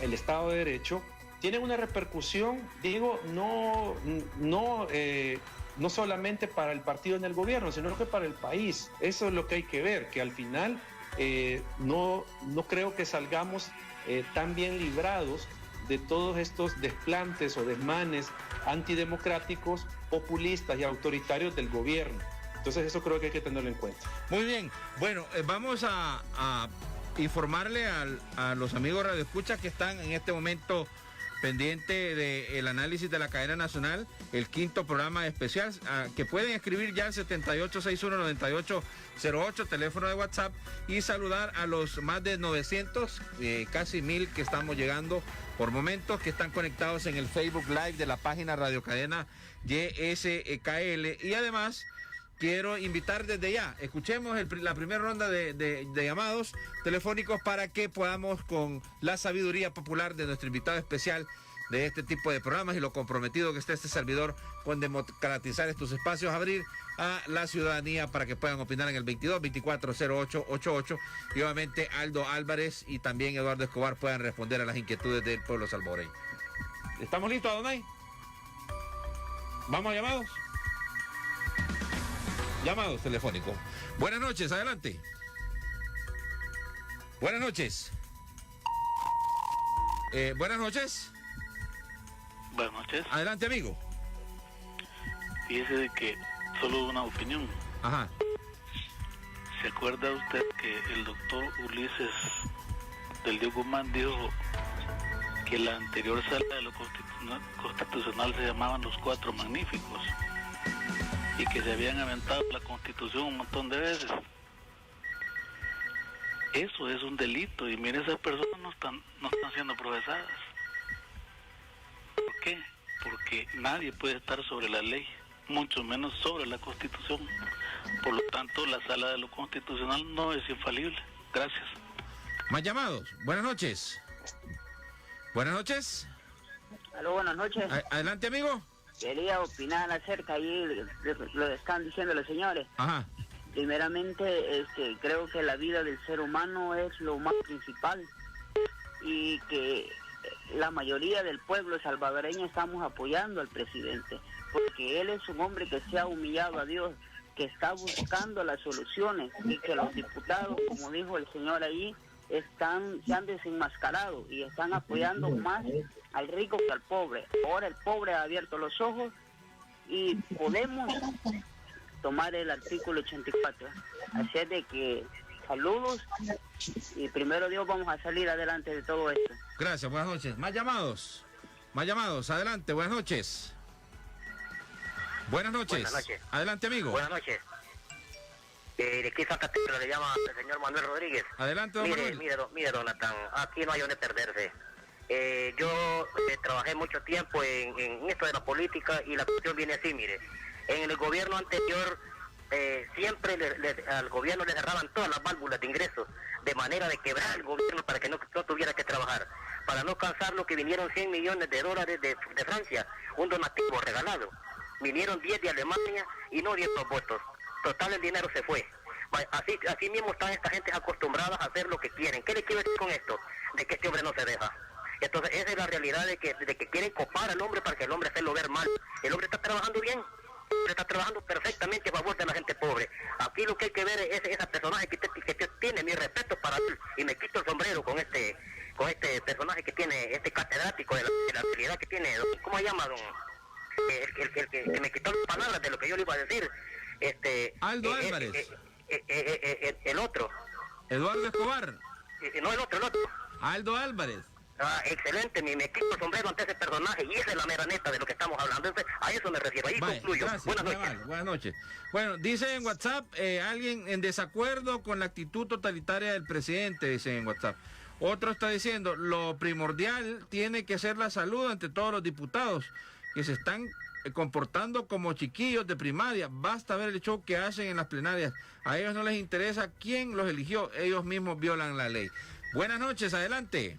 el Estado de Derecho, tienen una repercusión, digo, no solamente para el partido en el gobierno, sino que para el país. Eso es lo que hay que ver, que al final no creo que salgamos tan bien librados de todos estos desplantes o desmanes antidemocráticos, populistas y autoritarios del gobierno. Entonces eso creo que hay que tenerlo en cuenta. Muy bien, bueno, vamos a informarle a los amigos radioescuchas que están en este momento pendiente del análisis de la cadena nacional, el quinto programa especial, que pueden escribir ya al 78619808, teléfono de WhatsApp, y saludar a los más de 900, casi 1000 que estamos llegando por momentos, que están conectados en el Facebook Live de la página Radio Cadena YSKL. Y además quiero invitar desde ya, escuchemos la primera ronda de llamados telefónicos para que podamos, con la sabiduría popular de nuestro invitado especial de este tipo de programas y lo comprometido que está este servidor con democratizar estos espacios, abrir a la ciudadanía para que puedan opinar en el 22-24-08-88, y obviamente Aldo Álvarez y también Eduardo Escobar puedan responder a las inquietudes del pueblo salvadoreño. ¿Estamos listos, Adonai? ¿Vamos a llamados? Llamados telefónicos. Buenas noches, adelante. Buenas noches. Buenas noches. Buenas noches. Adelante, amigo. Fíjese de que solo una opinión. Ajá. ¿Se acuerda usted que el doctor Ulises del Diego Guzmán dijo que la anterior sala de lo constitucional se llamaban los Cuatro Magníficos y que se habían aventado la Constitución un montón de veces? Eso es un delito, y mire, esas personas no están siendo procesadas. ¿Por qué? Porque nadie puede estar sobre la ley, mucho menos sobre la Constitución. Por lo tanto, la sala de lo constitucional no es infalible. Gracias. Más llamados. Buenas noches. Buenas noches. Aló, buenas noches. Adelante, amigo. Quería opinar acerca ahí de lo que están diciendo los señores. Ajá. Primeramente, creo que la vida del ser humano es lo más principal, y que la mayoría del pueblo salvadoreño estamos apoyando al presidente, porque él es un hombre que se ha humillado a Dios, que está buscando las soluciones, y que los diputados, como dijo el señor ahí, se han desenmascarado y están apoyando más al rico que al pobre. Ahora el pobre ha abierto los ojos y podemos tomar el artículo 84. Así es de que saludos, y primero Dios vamos a salir adelante de todo esto. Gracias, buenas noches. Más llamados. Más llamados. Adelante, buenas noches. Buenas noches. Buenas noches. Adelante, amigo. Buenas noches. De aquí Santa Tecla le llama el señor Manuel Rodríguez. Adelante, don Manuel. Mire, Donatán, aquí no hay donde perderse. Yo trabajé mucho tiempo en esto de la política, y la cuestión viene así, mire. En el gobierno anterior siempre al gobierno le cerraban todas las válvulas de ingresos, de manera de quebrar el gobierno para que no tuviera que trabajar. Para no cansarlo, que vinieron $100 millones de Francia, un donativo regalado. Vinieron 10 de Alemania y no 10 los votos. Total, el dinero se fue. Así mismo están esta gente acostumbradas a hacer lo que quieren. ¿Qué le quiero decir con esto? De que este hombre no se deja. Entonces esa es la realidad de que quieren copar al hombre para que el hombre hacerlo ver mal. El hombre está trabajando bien, está trabajando perfectamente a favor de la gente pobre. Aquí lo que hay que ver es ese personaje que tiene mi respeto para él, y me quito el sombrero con este personaje que tiene, este catedrático de la realidad que tiene. ¿Cómo se llama, don? El que me quitó las palabras de lo que yo le iba a decir. Aldo Álvarez. El otro. Eduardo Escobar. No, el otro. Aldo Álvarez. Excelente, me quito el sombrero ante ese personaje, y esa es la mera neta de lo que estamos hablando. Entonces, a eso me refiero, ahí concluyo. Gracias, buenas noches. vale, buenas noches. Bueno, dice en WhatsApp, alguien en desacuerdo con la actitud totalitaria del presidente, dice en WhatsApp. Otro está diciendo, lo primordial tiene que ser la salud ante todos los diputados que se están comportando como chiquillos de primaria. Basta ver el show que hacen en las plenarias. A ellos no les interesa quién los eligió, ellos mismos violan la ley. Buenas noches, adelante.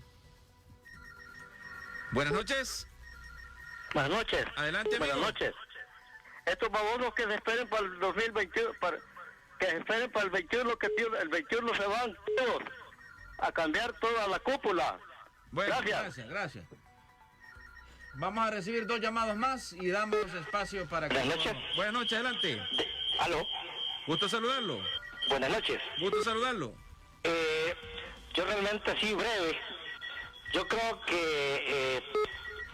Buenas noches. Buenas noches. Adelante, amigo. Buenas noches. Estos babosos que se esperen para el 2021, que se esperen para el 21, que el 21 se van todos a cambiar toda la cúpula. Bueno, gracias. Vamos a recibir 2 llamados más y damos espacio para que... Buenas noches. Buenas noches, adelante. ¿Aló? Gusto saludarlo. Buenas noches. Gusto saludarlo. Yo realmente, así breve, yo creo que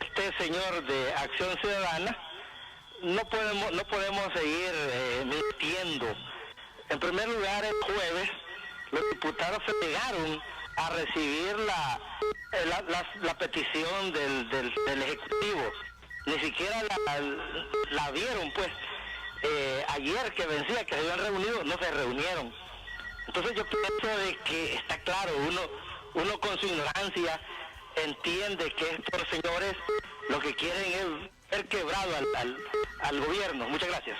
este señor de Acción Ciudadana no podemos seguir mintiendo. En primer lugar, el jueves los diputados se negaron a recibir la petición del Ejecutivo. Ni siquiera la vieron, pues. Ayer que vencía, que se habían reunido, no se reunieron. Entonces yo pienso de que está claro, uno con su ignorancia entiende que estos señores lo que quieren es ver quebrado al gobierno. Muchas gracias.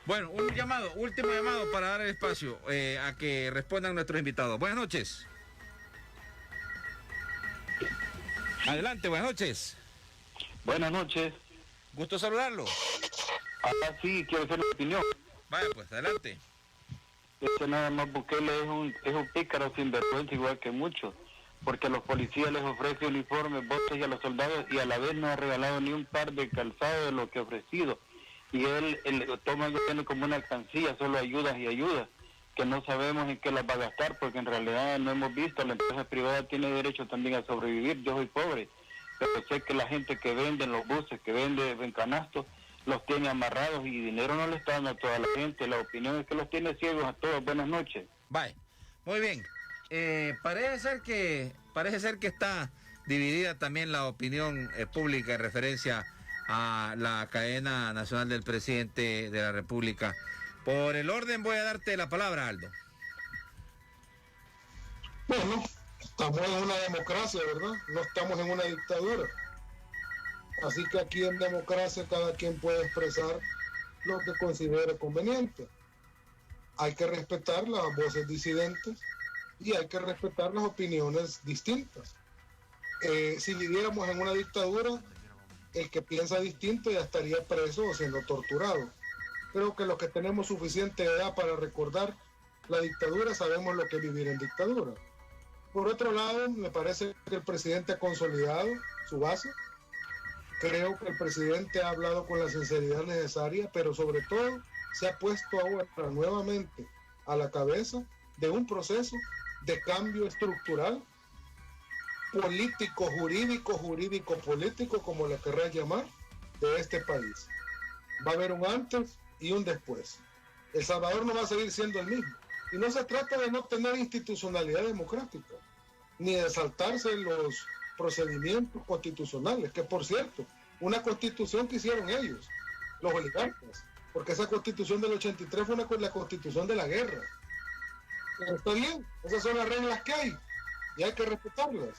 Bueno, último llamado para dar el espacio a que respondan nuestros invitados. Buenas noches. Adelante, buenas noches. Buenas noches. Gusto saludarlo. Ahora sí, quiero hacer una opinión. Vaya, pues, adelante. Nada más Bukele es un pícaro sinvergüenza igual que muchos, porque a los policías les ofrece uniformes, botas y a los soldados, y a la vez no ha regalado ni un par de calzado de lo que ha ofrecido. Y él toma el gobierno como una alcancía, solo ayudas y ayudas, que no sabemos en qué las va a gastar, porque en realidad no hemos visto. La empresa privada tiene derecho también a sobrevivir. Yo soy pobre, pero sé que la gente que vende en los buses, que vende en canastos, los tiene amarrados y dinero no le está dando a toda la gente. La opinión es que los tiene ciegos a todos. Buenas noches. Bye. Muy bien. Parece ser que está dividida también la opinión pública en referencia a la cadena nacional del presidente de la República. Por el orden voy a darte la palabra, Aldo. Bueno, estamos en una democracia, ¿verdad? No estamos en una dictadura. Así que aquí en democracia cada quien puede expresar lo que considere conveniente. Hay que respetar las voces disidentes y hay que respetar las opiniones distintas. Si viviéramos en una dictadura, el que piensa distinto ya estaría preso o siendo torturado. Creo que los que tenemos suficiente edad para recordar la dictadura sabemos lo que es vivir en dictadura. Por otro lado, me parece que el presidente ha consolidado su base. Creo que el presidente ha hablado con la sinceridad necesaria, pero sobre todo se ha puesto ahora nuevamente a la cabeza de un proceso de cambio estructural, político, político, como le querrás llamar, de este país. Va a haber un antes y un después. El Salvador no va a seguir siendo el mismo. Y no se trata de no tener institucionalidad democrática, ni de saltarse los procedimientos constitucionales, que por cierto, una constitución que hicieron ellos, los oligarcas, porque esa constitución del 83 fue la constitución de la guerra. Pero está bien, esas son las reglas que hay y hay que respetarlas.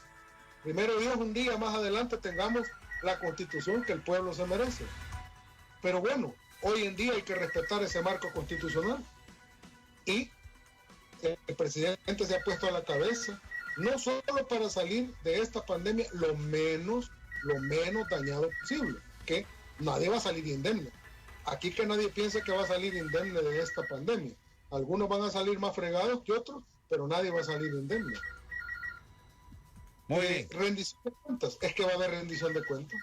Primero Dios, un día más adelante tengamos la constitución que el pueblo se merece. Pero bueno, hoy en día hay que respetar ese marco constitucional y el presidente se ha puesto a la cabeza no solo para salir de esta pandemia lo menos dañado posible, que nadie va a salir indemne. Aquí que nadie piense que va a salir indemne de esta pandemia. Algunos van a salir más fregados que otros, pero nadie va a salir indemne. Muy bien. Rendición de cuentas, es que va a haber rendición de cuentas.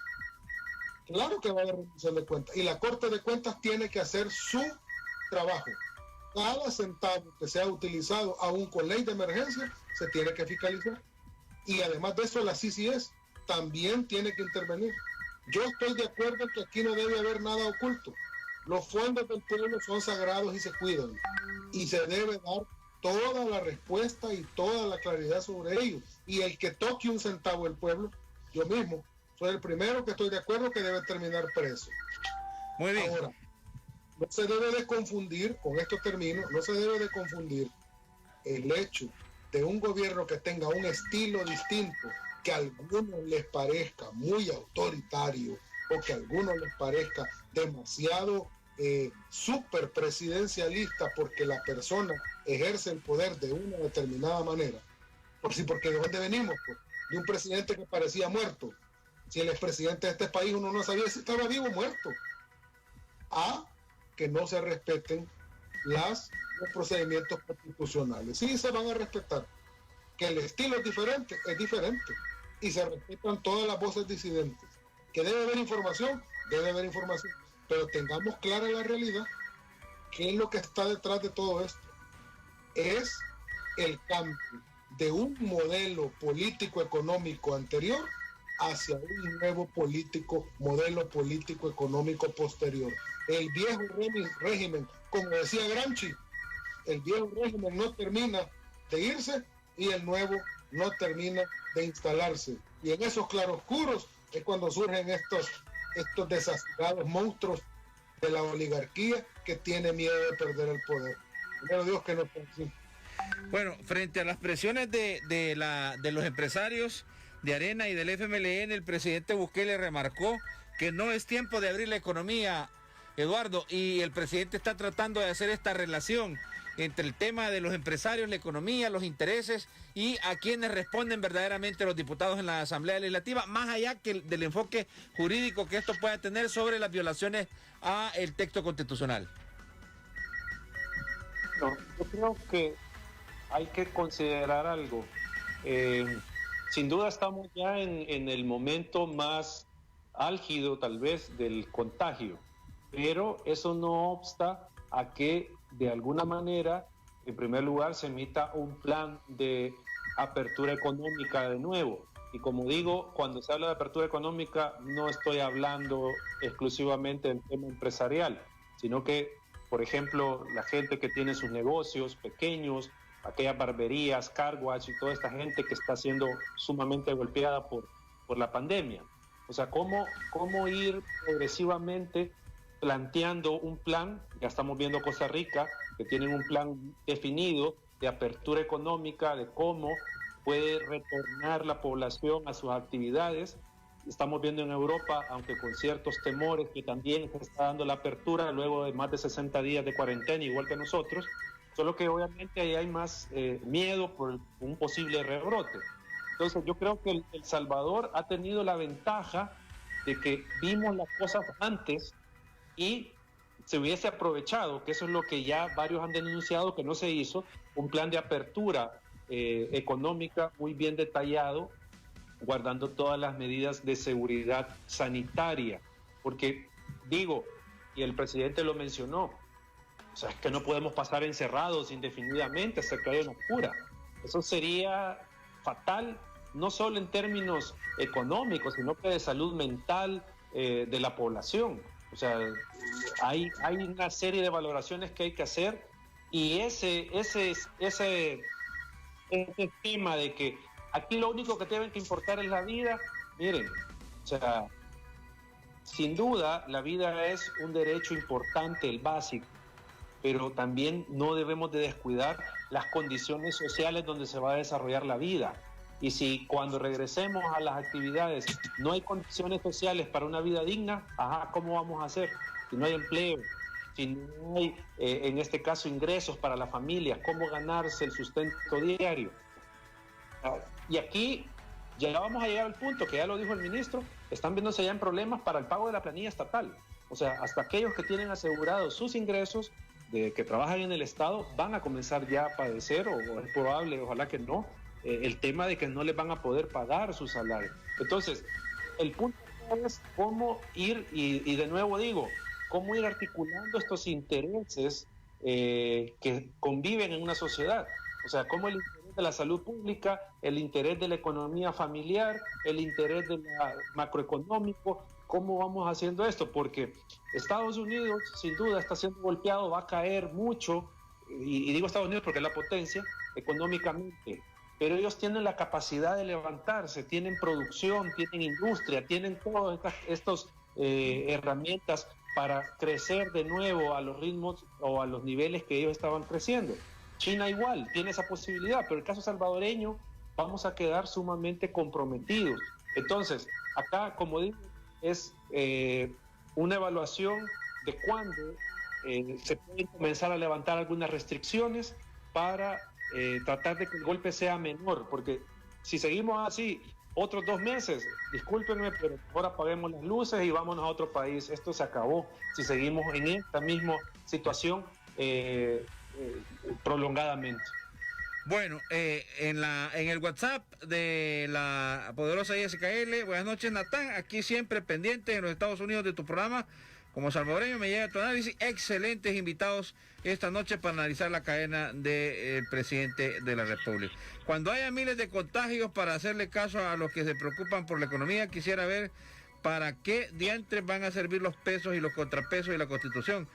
Claro que va a haber rendición de cuentas. Y la Corte de Cuentas tiene que hacer su trabajo. Cada centavo que sea utilizado, aún con ley de emergencia, se tiene que fiscalizar. Y además de eso, la CCS también tiene que intervenir. Yo estoy de acuerdo que aquí no debe haber nada oculto. Los fondos del pueblo son sagrados y se cuidan. Y se debe dar toda la respuesta y toda la claridad sobre ellos. Y el que toque un centavo del pueblo, yo mismo, soy el primero que estoy de acuerdo que debe terminar preso. Muy bien. Ahora, no se debe de confundir, con esto termino, no se debe de confundir el hecho de un gobierno que tenga un estilo distinto, que a algunos les parezca muy autoritario o que a algunos les parezca demasiado súper presidencialista porque la persona ejerce el poder de una determinada manera. Porque ¿de dónde venimos? Pues, de un presidente que parecía muerto. Si él es presidente de este país, uno no sabía si estaba vivo o muerto. Que no se respeten los procedimientos constitucionales. Sí se van a respetar. Que el estilo es diferente. Y se respetan todas las voces disidentes. Que debe haber información, pero tengamos clara la realidad. ¿Qué es lo que está detrás de todo esto? Es el cambio de un modelo político-económico anterior hacia un nuevo modelo político-económico posterior. El viejo régimen, como decía Gramsci, el viejo régimen no termina de irse y el nuevo no termina de instalarse. Y en esos claroscuros es cuando surgen estos desastrados monstruos de la oligarquía que tiene miedo de perder el poder. Primero Dios que no sea así. Bueno, frente a las presiones de los empresarios de Arena y del FMLN, el presidente Bukele remarcó que no es tiempo de abrir la economía, Eduardo, y el presidente está tratando de hacer esta relación entre el tema de los empresarios, la economía, los intereses y a quienes responden verdaderamente los diputados en la Asamblea Legislativa, más allá del enfoque jurídico que esto pueda tener sobre las violaciones a el texto constitucional. No, yo creo que hay que considerar algo. Sin duda estamos ya en el momento más álgido tal vez del contagio, pero eso no obsta a que de alguna manera, en primer lugar, se emita un plan de apertura económica de nuevo. Y como digo, cuando se habla de apertura económica, no estoy hablando exclusivamente del tema empresarial, sino que, por ejemplo, la gente que tiene sus negocios pequeños, aquellas barberías, car wash y toda esta gente que está siendo sumamente golpeada por la pandemia. O sea, cómo ir progresivamente planteando un plan. Ya estamos viendo Costa Rica, que tienen un plan definido de apertura económica, de cómo puede retornar la población a sus actividades. Estamos viendo en Europa, aunque con ciertos temores, que también se está dando la apertura luego de más de 60 días de cuarentena, igual que nosotros, solo que obviamente ahí hay más miedo por un posible rebrote. Entonces yo creo que El Salvador ha tenido la ventaja de que vimos las cosas antes y se hubiese aprovechado, que eso es lo que ya varios han denunciado que no se hizo, un plan de apertura económica muy bien detallado, guardando todas las medidas de seguridad sanitaria. Porque digo, y el presidente lo mencionó, o sea, es que no podemos pasar encerrados indefinidamente hasta que haya una cura. Eso sería fatal, no solo en términos económicos, sino que de salud mental de la población. O sea, hay una serie de valoraciones que hay que hacer, y ese tema de que aquí lo único que tienen que importar es la vida, miren, o sea, sin duda la vida es un derecho importante, el básico, pero también no debemos de descuidar las condiciones sociales donde se va a desarrollar la vida. Y si cuando regresemos a las actividades no hay condiciones sociales para una vida digna, ¿cómo vamos a hacer? Si no hay empleo, si no hay, en este caso, ingresos para las familias, ¿cómo ganarse el sustento diario? Y aquí ya vamos a llegar al punto, que ya lo dijo el ministro, están viéndose ya en problemas para el pago de la planilla estatal. O sea, hasta aquellos que tienen asegurados sus ingresos, que trabajan en el Estado, van a comenzar ya a padecer, o es probable, ojalá que no, el tema de que no les van a poder pagar su salario. Entonces, el punto es cómo ir, y de nuevo digo, cómo ir articulando estos intereses que conviven en una sociedad. O sea, cómo el interés de la salud pública, el interés de la economía familiar, el interés del macroeconómico, cómo vamos haciendo esto, porque Estados Unidos sin duda está siendo golpeado, va a caer mucho, y digo Estados Unidos porque es la potencia económicamente, pero ellos tienen la capacidad de levantarse, tienen producción, tienen industria, tienen todas estas herramientas para crecer de nuevo a los ritmos o a los niveles que ellos estaban creciendo. China igual tiene esa posibilidad, pero el caso salvadoreño vamos a quedar sumamente comprometidos. Entonces, acá, como digo, es una evaluación de cuándo se pueden comenzar a levantar algunas restricciones para tratar de que el golpe sea menor, porque si seguimos así otros 2 meses, discúlpenme, pero ahora apaguemos las luces y vámonos a otro país. Esto se acabó si seguimos en esta misma situación prolongadamente. Bueno, en el WhatsApp de la poderosa ISKL, buenas noches Natán, aquí siempre pendiente en los Estados Unidos de tu programa, como salvadoreño me llega tu análisis, excelentes invitados esta noche para analizar la cadena del presidente de la República. Cuando haya miles de contagios, para hacerle caso a los que se preocupan por la economía, quisiera ver para qué diantres van a servir los pesos y los contrapesos y la Constitución.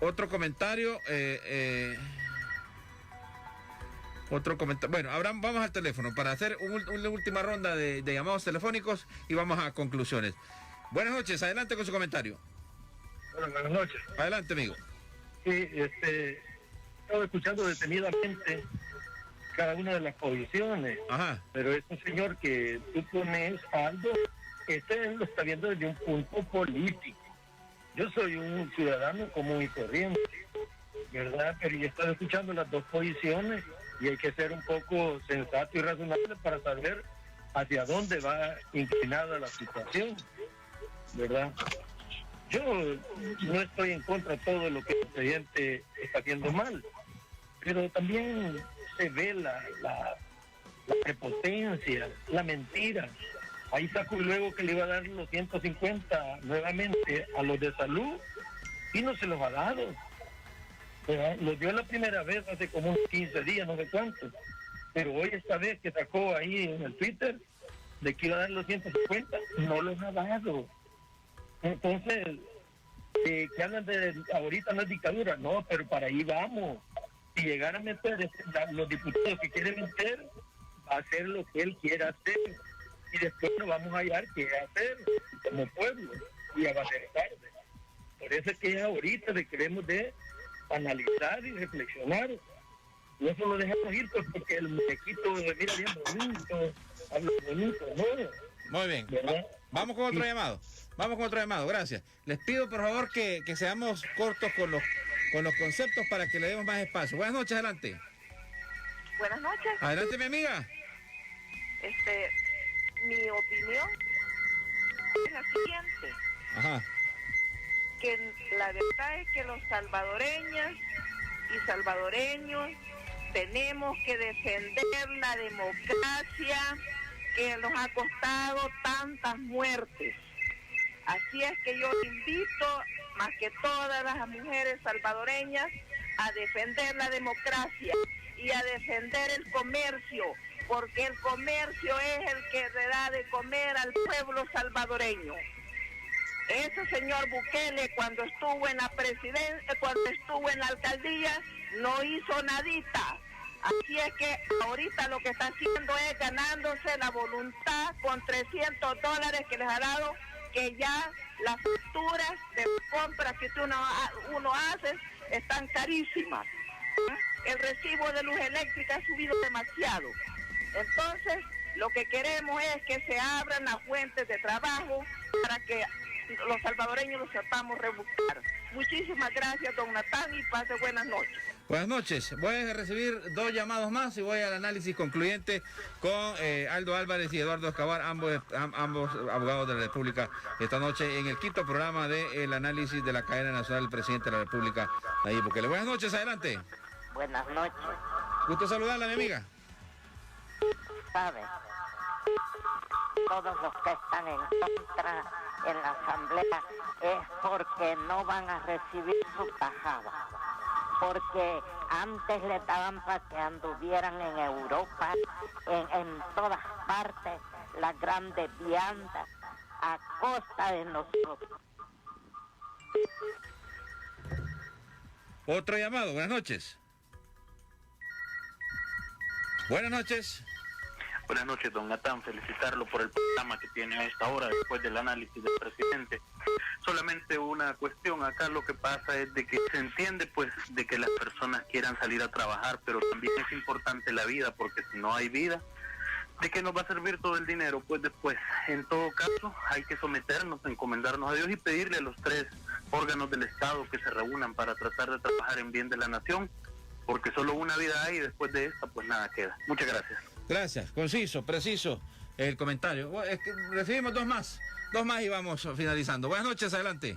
Otro comentario, Otro comentario. Bueno, Abraham, vamos al teléfono para hacer una última ronda de llamados telefónicos y vamos a conclusiones. Buenas noches, adelante con su comentario. Bueno, buenas noches. Adelante, amigo. Sí, estaba escuchando detenidamente cada una de las posiciones. Ajá. Pero este señor que tú pones, Aldo, lo está viendo desde un punto político. Yo soy un ciudadano común y corriente, ¿verdad? Pero yo he estado escuchando las dos posiciones y hay que ser un poco sensato y razonable para saber hacia dónde va inclinada la situación, ¿verdad? Yo no estoy en contra de todo lo que el presidente está haciendo mal, pero también se ve la prepotencia, la mentira. Ahí sacó luego que le iba a dar los 150 nuevamente a los de salud y no se los ha dado. Los dio la primera vez hace como unos 15 días, no sé cuánto. Pero hoy esta vez que sacó ahí en el Twitter de que iba a dar los 150, no los ha dado. Entonces, que hablan de ahorita no es dictadura, no, pero para ahí vamos. Si llegar a meter los diputados que quieren meter, va a hacer lo que él quiera hacer. Y después nos vamos a hallar qué hacer como pueblo. Y ya va a ser tarde. Por eso es que ahorita debemos de analizar y reflexionar. Y eso lo dejamos ir pues, porque el muñequito mira bien bonito, habla bonito, ¿no? Muy bien. Vamos con otro llamado. Vamos con otro llamado, gracias. Les pido por favor que seamos cortos con los conceptos para que le demos más espacio. Buenas noches, adelante. Buenas noches. Adelante, mi amiga. Mi opinión es la siguiente. Ajá. Que la verdad es que los salvadoreñas y salvadoreños tenemos que defender la democracia que nos ha costado tantas muertes. Así es que yo invito más que todas las mujeres salvadoreñas a defender la democracia y a defender el comercio, porque el comercio es el que le da de comer al pueblo salvadoreño. Ese señor Bukele cuando estuvo en la presidencia, cuando estuvo en la alcaldía, no hizo nadita. Así es que ahorita lo que está haciendo es ganándose la voluntad con $300 que les ha dado, que ya las facturas de compras que uno hace están carísimas. El recibo de luz eléctrica ha subido demasiado. Entonces, lo que queremos es que se abran las fuentes de trabajo para que los salvadoreños los sepamos rebuscar. Muchísimas gracias, don Natán, y pase buenas noches. Buenas noches. Voy a recibir 2 llamados más y voy al análisis concluyente con Aldo Álvarez y Eduardo Escobar, ambos abogados de la República, esta noche en el quinto programa del análisis de la cadena nacional del presidente de la República, Nayib Bukele. Buenas noches, adelante. Buenas noches. Gusto saludarla, mi amiga. ¿Sabe? Todos los que están en contra en la asamblea es porque no van a recibir su tajada. Porque antes le daban para que anduvieran en Europa, en todas partes, las grandes viandas, a costa de nosotros. Otro llamado, buenas noches. Buenas noches. Buenas noches, don Natán. Felicitarlo por el programa que tiene a esta hora después del análisis del presidente. Solamente una cuestión. Acá lo que pasa es de que se entiende pues de que las personas quieran salir a trabajar, pero también es importante la vida, porque si no hay vida, ¿de qué nos va a servir todo el dinero? Pues después, en todo caso, hay que someternos, encomendarnos a Dios y pedirle a los 3 órganos del Estado que se reúnan para tratar de trabajar en bien de la nación, porque solo una vida hay y después de esta pues nada queda. Muchas gracias. Gracias, conciso, preciso el comentario. Es que recibimos 2 más y vamos finalizando. Buenas noches, adelante.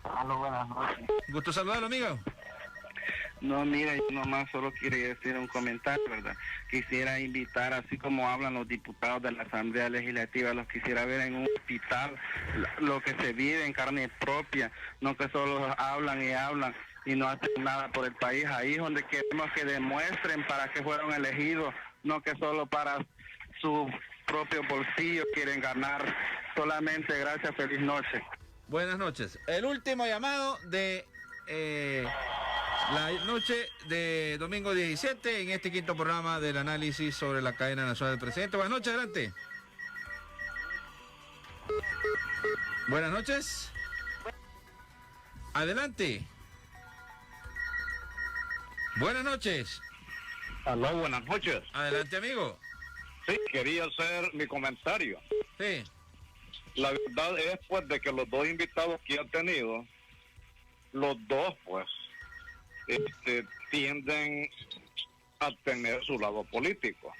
Hola, buenas noches. Gusto saludarlo, amigo. No, mira, yo nomás solo quería decir un comentario, ¿verdad? Quisiera invitar, así como hablan los diputados de la Asamblea Legislativa, los quisiera ver en un hospital, lo que se vive en carne propia, no que solo hablan y no hacen nada por el país. Ahí es donde queremos que demuestren para qué fueron elegidos, no que solo para su propio bolsillo quieren ganar. Solamente gracias, feliz noche. Buenas noches. El último llamado de La noche de domingo 17 en este quinto programa del análisis sobre la cadena nacional del presidente. Buenas noches, adelante. Buenas noches. Adelante. Buenas noches. Aló, buenas noches. Adelante, amigo. Sí, quería hacer mi comentario. Sí. La verdad es, pues, de que los dos invitados que ha tenido, los dos, pues, tienden a tener su lado político.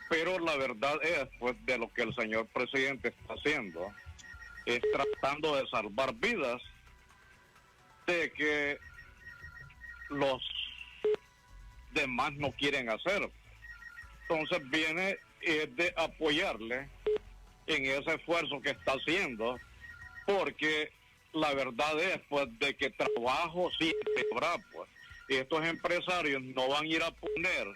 Pero la verdad es, pues, de lo que el señor presidente está haciendo, es tratando de salvar vidas de que los demás no quieren hacer. Entonces viene de apoyarle en ese esfuerzo que está haciendo, porque la verdad es, pues, de que trabajo siempre habrá, pues. Y estos empresarios no van a ir a poner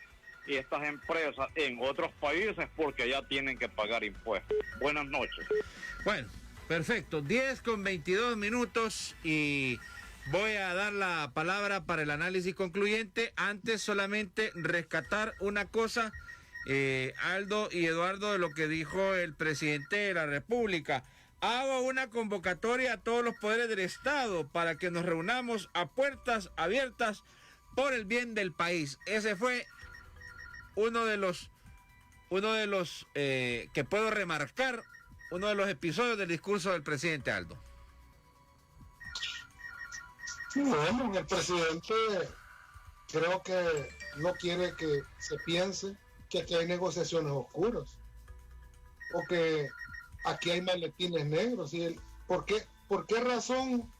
estas empresas en otros países porque ya tienen que pagar impuestos. Buenas noches. Bueno, perfecto. 10:22 y voy a dar la palabra para el análisis concluyente. Antes solamente rescatar una cosa, Aldo y Eduardo, de lo que dijo el presidente de la República. Hago una convocatoria a todos los poderes del Estado para que nos reunamos a puertas abiertas por el bien del país. Ese fue uno de los que puedo remarcar, uno de los episodios del discurso del presidente, Aldo. Bueno, el presidente creo que no quiere que se piense que aquí hay negociaciones oscuras o que aquí hay maletines negros. ¿Por qué razón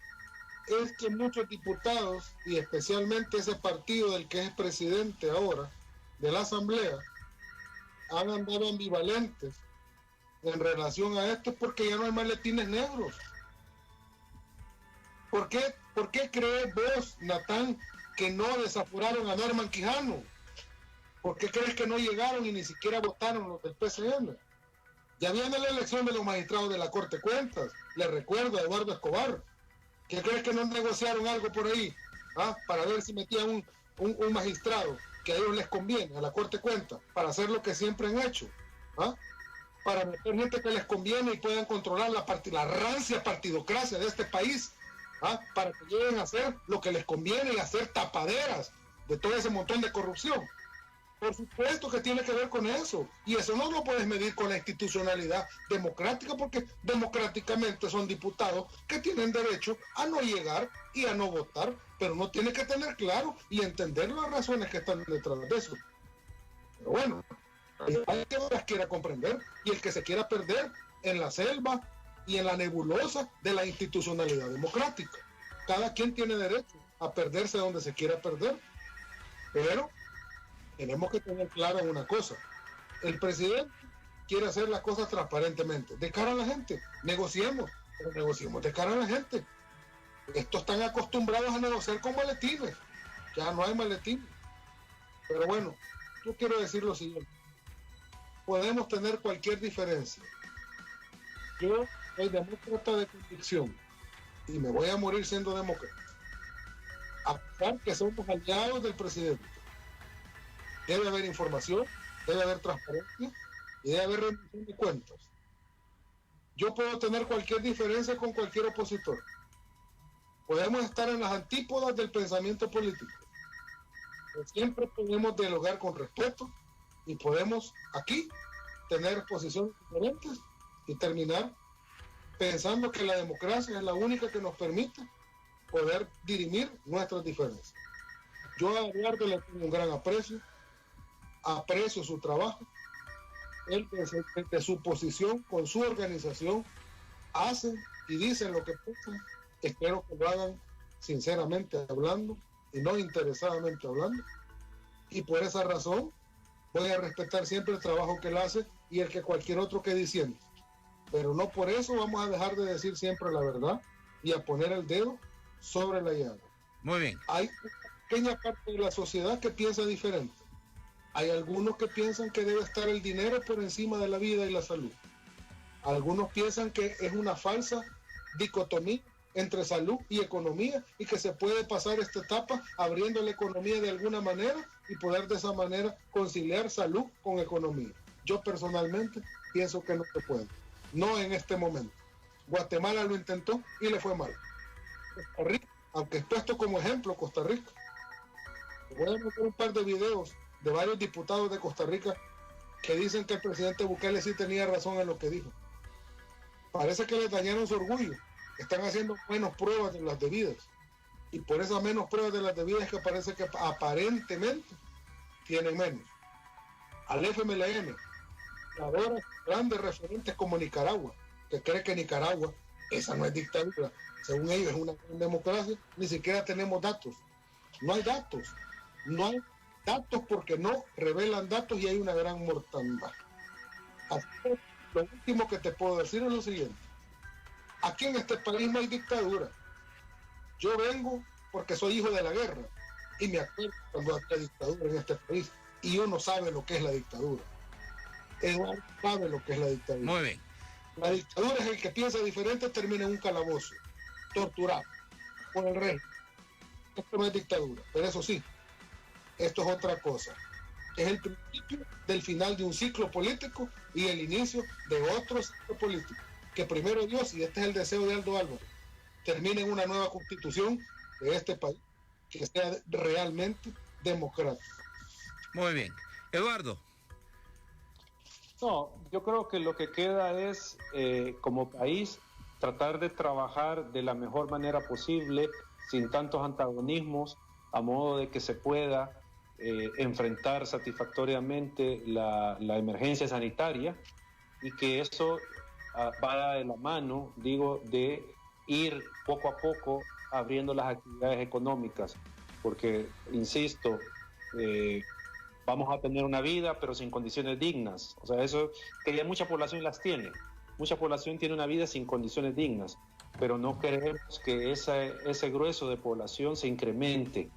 es que muchos diputados, y especialmente ese partido del que es presidente ahora, de la Asamblea, han andado ambivalentes en relación a esto? Porque ya no hay maletines negros. ¿Por qué crees vos, Natán, que no desaforaron a Norman Quijano? ¿Por qué crees que no llegaron y ni siquiera votaron los del PCN? Ya viene la elección de los magistrados de la Corte de Cuentas. Le recuerdo a Eduardo Escobar. ¿Qué crees que no negociaron algo por ahí? Para ver si metían un magistrado que a ellos les conviene, a la Corte de Cuentas, para hacer lo que siempre han hecho. Para meter gente que les conviene y puedan controlar la rancia partidocracia de este país. Para que lleguen a hacer lo que les conviene y hacer tapaderas de todo ese montón de corrupción. Por supuesto que tiene que ver con eso, y eso no lo puedes medir con la institucionalidad democrática, porque democráticamente son diputados que tienen derecho a no llegar y a no votar, pero uno tiene que tener claro y entender las razones que están detrás de eso. Pero bueno, hay que las quiera comprender, y el que se quiera perder en la selva y en la nebulosa de la institucionalidad democrática. Cada quien tiene derecho a perderse donde se quiera perder, pero tenemos que tener claro una cosa: el presidente quiere hacer las cosas transparentemente, de cara a la gente. Negociemos, pero negociemos de cara a la gente. Estos están acostumbrados a negociar con maletines, ya no hay maletines. Pero bueno, yo quiero decir lo siguiente: podemos tener cualquier diferencia. Yo soy demócrata de convicción y me voy a morir siendo demócrata, a pesar que somos aliados del presidente. Debe haber información, debe haber transparencia y debe haber rendición de cuentas. Yo puedo tener cualquier diferencia con cualquier opositor. Podemos estar en las antípodas del pensamiento político, pero siempre podemos dialogar con respeto y podemos aquí tener posiciones diferentes y terminar pensando que la democracia es la única que nos permite poder dirimir nuestras diferencias. Yo a Eduardo le tengo un gran aprecio su trabajo. Él desde su posición con su organización hacen y dicen lo que piensan. Espero que lo hagan sinceramente hablando y no interesadamente hablando, y por esa razón voy a respetar siempre el trabajo que él hace y el que cualquier otro que diciendo, pero no por eso vamos a dejar de decir siempre la verdad y a poner el dedo sobre la llaga. Muy bien. Hay una pequeña parte de la sociedad que piensa diferente. Hay algunos que piensan que debe estar el dinero por encima de la vida y la salud. Algunos piensan que es una falsa dicotomía entre salud y economía, y que se puede pasar esta etapa abriendo la economía de alguna manera y poder de esa manera conciliar salud con economía. Yo personalmente pienso que no se puede, no en este momento. Guatemala lo intentó y le fue mal. Costa Rica, aunque puesto como ejemplo Costa Rica, voy a meter un par de videos de varios diputados de Costa Rica que dicen que el presidente Bukele sí tenía razón en lo que dijo. Parece que les dañaron su orgullo. Están haciendo menos pruebas de las debidas. Y por esas menos pruebas de las debidas es que parece que aparentemente tienen menos. Al FMLN, ahora grandes referentes como Nicaragua, que cree que Nicaragua, esa no es dictadura, según ellos es una gran democracia, ni siquiera tenemos datos. No hay datos. No hay datos porque no revelan datos y hay una gran mortandad. Así que lo último que te puedo decir es lo siguiente. Aquí en este país no hay dictadura. Yo vengo porque soy hijo de la guerra y me acuerdo cuando había dictadura en este país y uno sabe lo que es la dictadura. Eduardo sabe lo que es la dictadura. Muy bien. La dictadura es el que piensa diferente, termina en un calabozo, torturado por el rey. Esto no es dictadura, pero eso sí, esto es otra cosa. Es el principio del final de un ciclo político y el inicio de otro ciclo político. Que primero Dios, y este es el deseo de Aldo Álvarez, termine en una nueva constitución de este país que sea realmente democrática. Muy bien. Eduardo. No, yo creo que lo que queda es, como país, tratar de trabajar de la mejor manera posible, sin tantos antagonismos, a modo de que se pueda enfrentar satisfactoriamente la emergencia sanitaria y que eso vaya de la mano, digo, de ir poco a poco abriendo las actividades económicas, porque, insisto, vamos a tener una vida, pero sin condiciones dignas. O sea, eso que ya mucha población las tiene. Mucha población tiene una vida sin condiciones dignas, pero no queremos que ese grueso de población se incremente.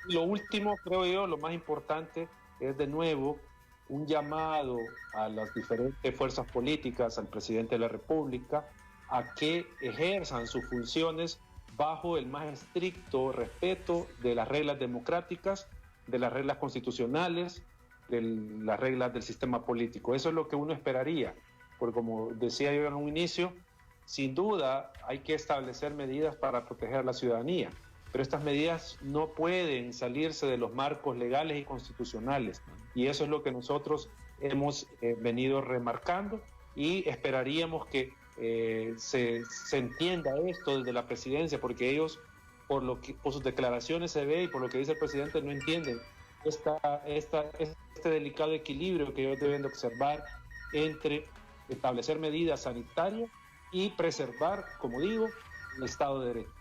Lo último, creo yo, lo más importante es de nuevo un llamado a las diferentes fuerzas políticas, al presidente de la República, a que ejerzan sus funciones bajo el más estricto respeto de las reglas democráticas, de las reglas constitucionales, de las reglas del sistema político. Eso es lo que uno esperaría, porque como decía yo en un inicio, sin duda hay que establecer medidas para proteger a la ciudadanía, pero estas medidas no pueden salirse de los marcos legales y constitucionales, y eso es lo que nosotros hemos venido remarcando, y esperaríamos que se entienda esto desde la presidencia, porque ellos, por sus declaraciones se ve y por lo que dice el presidente, no entienden este delicado equilibrio que ellos deben de observar entre establecer medidas sanitarias y preservar, como digo, el Estado de Derecho.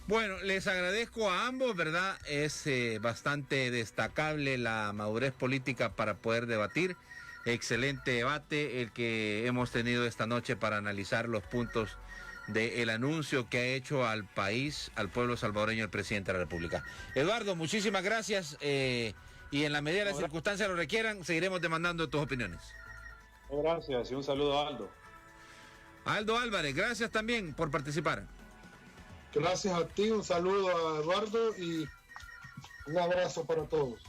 Bueno, les agradezco a ambos, ¿verdad? Es bastante destacable la madurez política para poder debatir. Excelente debate el que hemos tenido esta noche para analizar los puntos del anuncio que ha hecho al país, al pueblo salvadoreño, el presidente de la República. Eduardo, muchísimas gracias y en la medida de las circunstancias lo requieran, seguiremos demandando tus opiniones. Gracias y un saludo a Aldo. Aldo Álvarez, gracias también por participar. Gracias a ti, un saludo a Eduardo y un abrazo para todos.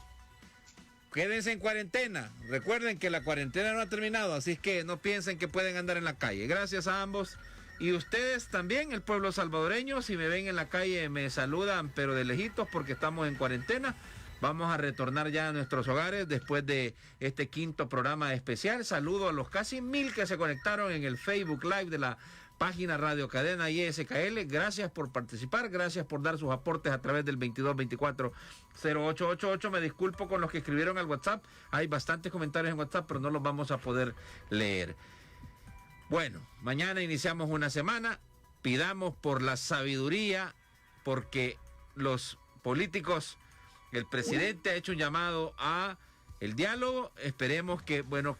Quédense en cuarentena. Recuerden que la cuarentena no ha terminado, así es que no piensen que pueden andar en la calle. Gracias a ambos. Y ustedes también, el pueblo salvadoreño, si me ven en la calle me saludan, pero de lejitos porque estamos en cuarentena. Vamos a retornar ya a nuestros hogares después de este quinto programa especial. Saludo a los casi 1000 que se conectaron en el Facebook Live de la página Radio Cadena ISKL. Gracias por participar, gracias por dar sus aportes a través del 2224-0888. Me disculpo con los que escribieron al WhatsApp. Hay bastantes comentarios en WhatsApp, pero no los vamos a poder leer. Bueno, mañana iniciamos una semana. Pidamos por la sabiduría, porque los políticos, el presidente ha hecho un llamado a el diálogo. Esperemos que, bueno,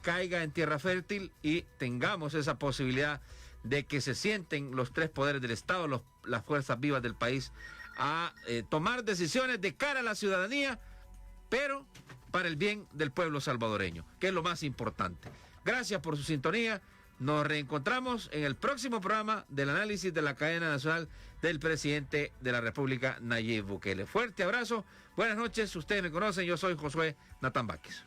caiga en tierra fértil y tengamos esa posibilidad de que se sienten los tres poderes del Estado, las fuerzas vivas del país, a tomar decisiones de cara a la ciudadanía, pero para el bien del pueblo salvadoreño, que es lo más importante. Gracias por su sintonía. Nos reencontramos en el próximo programa del análisis de la cadena nacional del presidente de la República, Nayib Bukele. Fuerte abrazo, buenas noches, ustedes me conocen, yo soy Josué Natán Vázquez.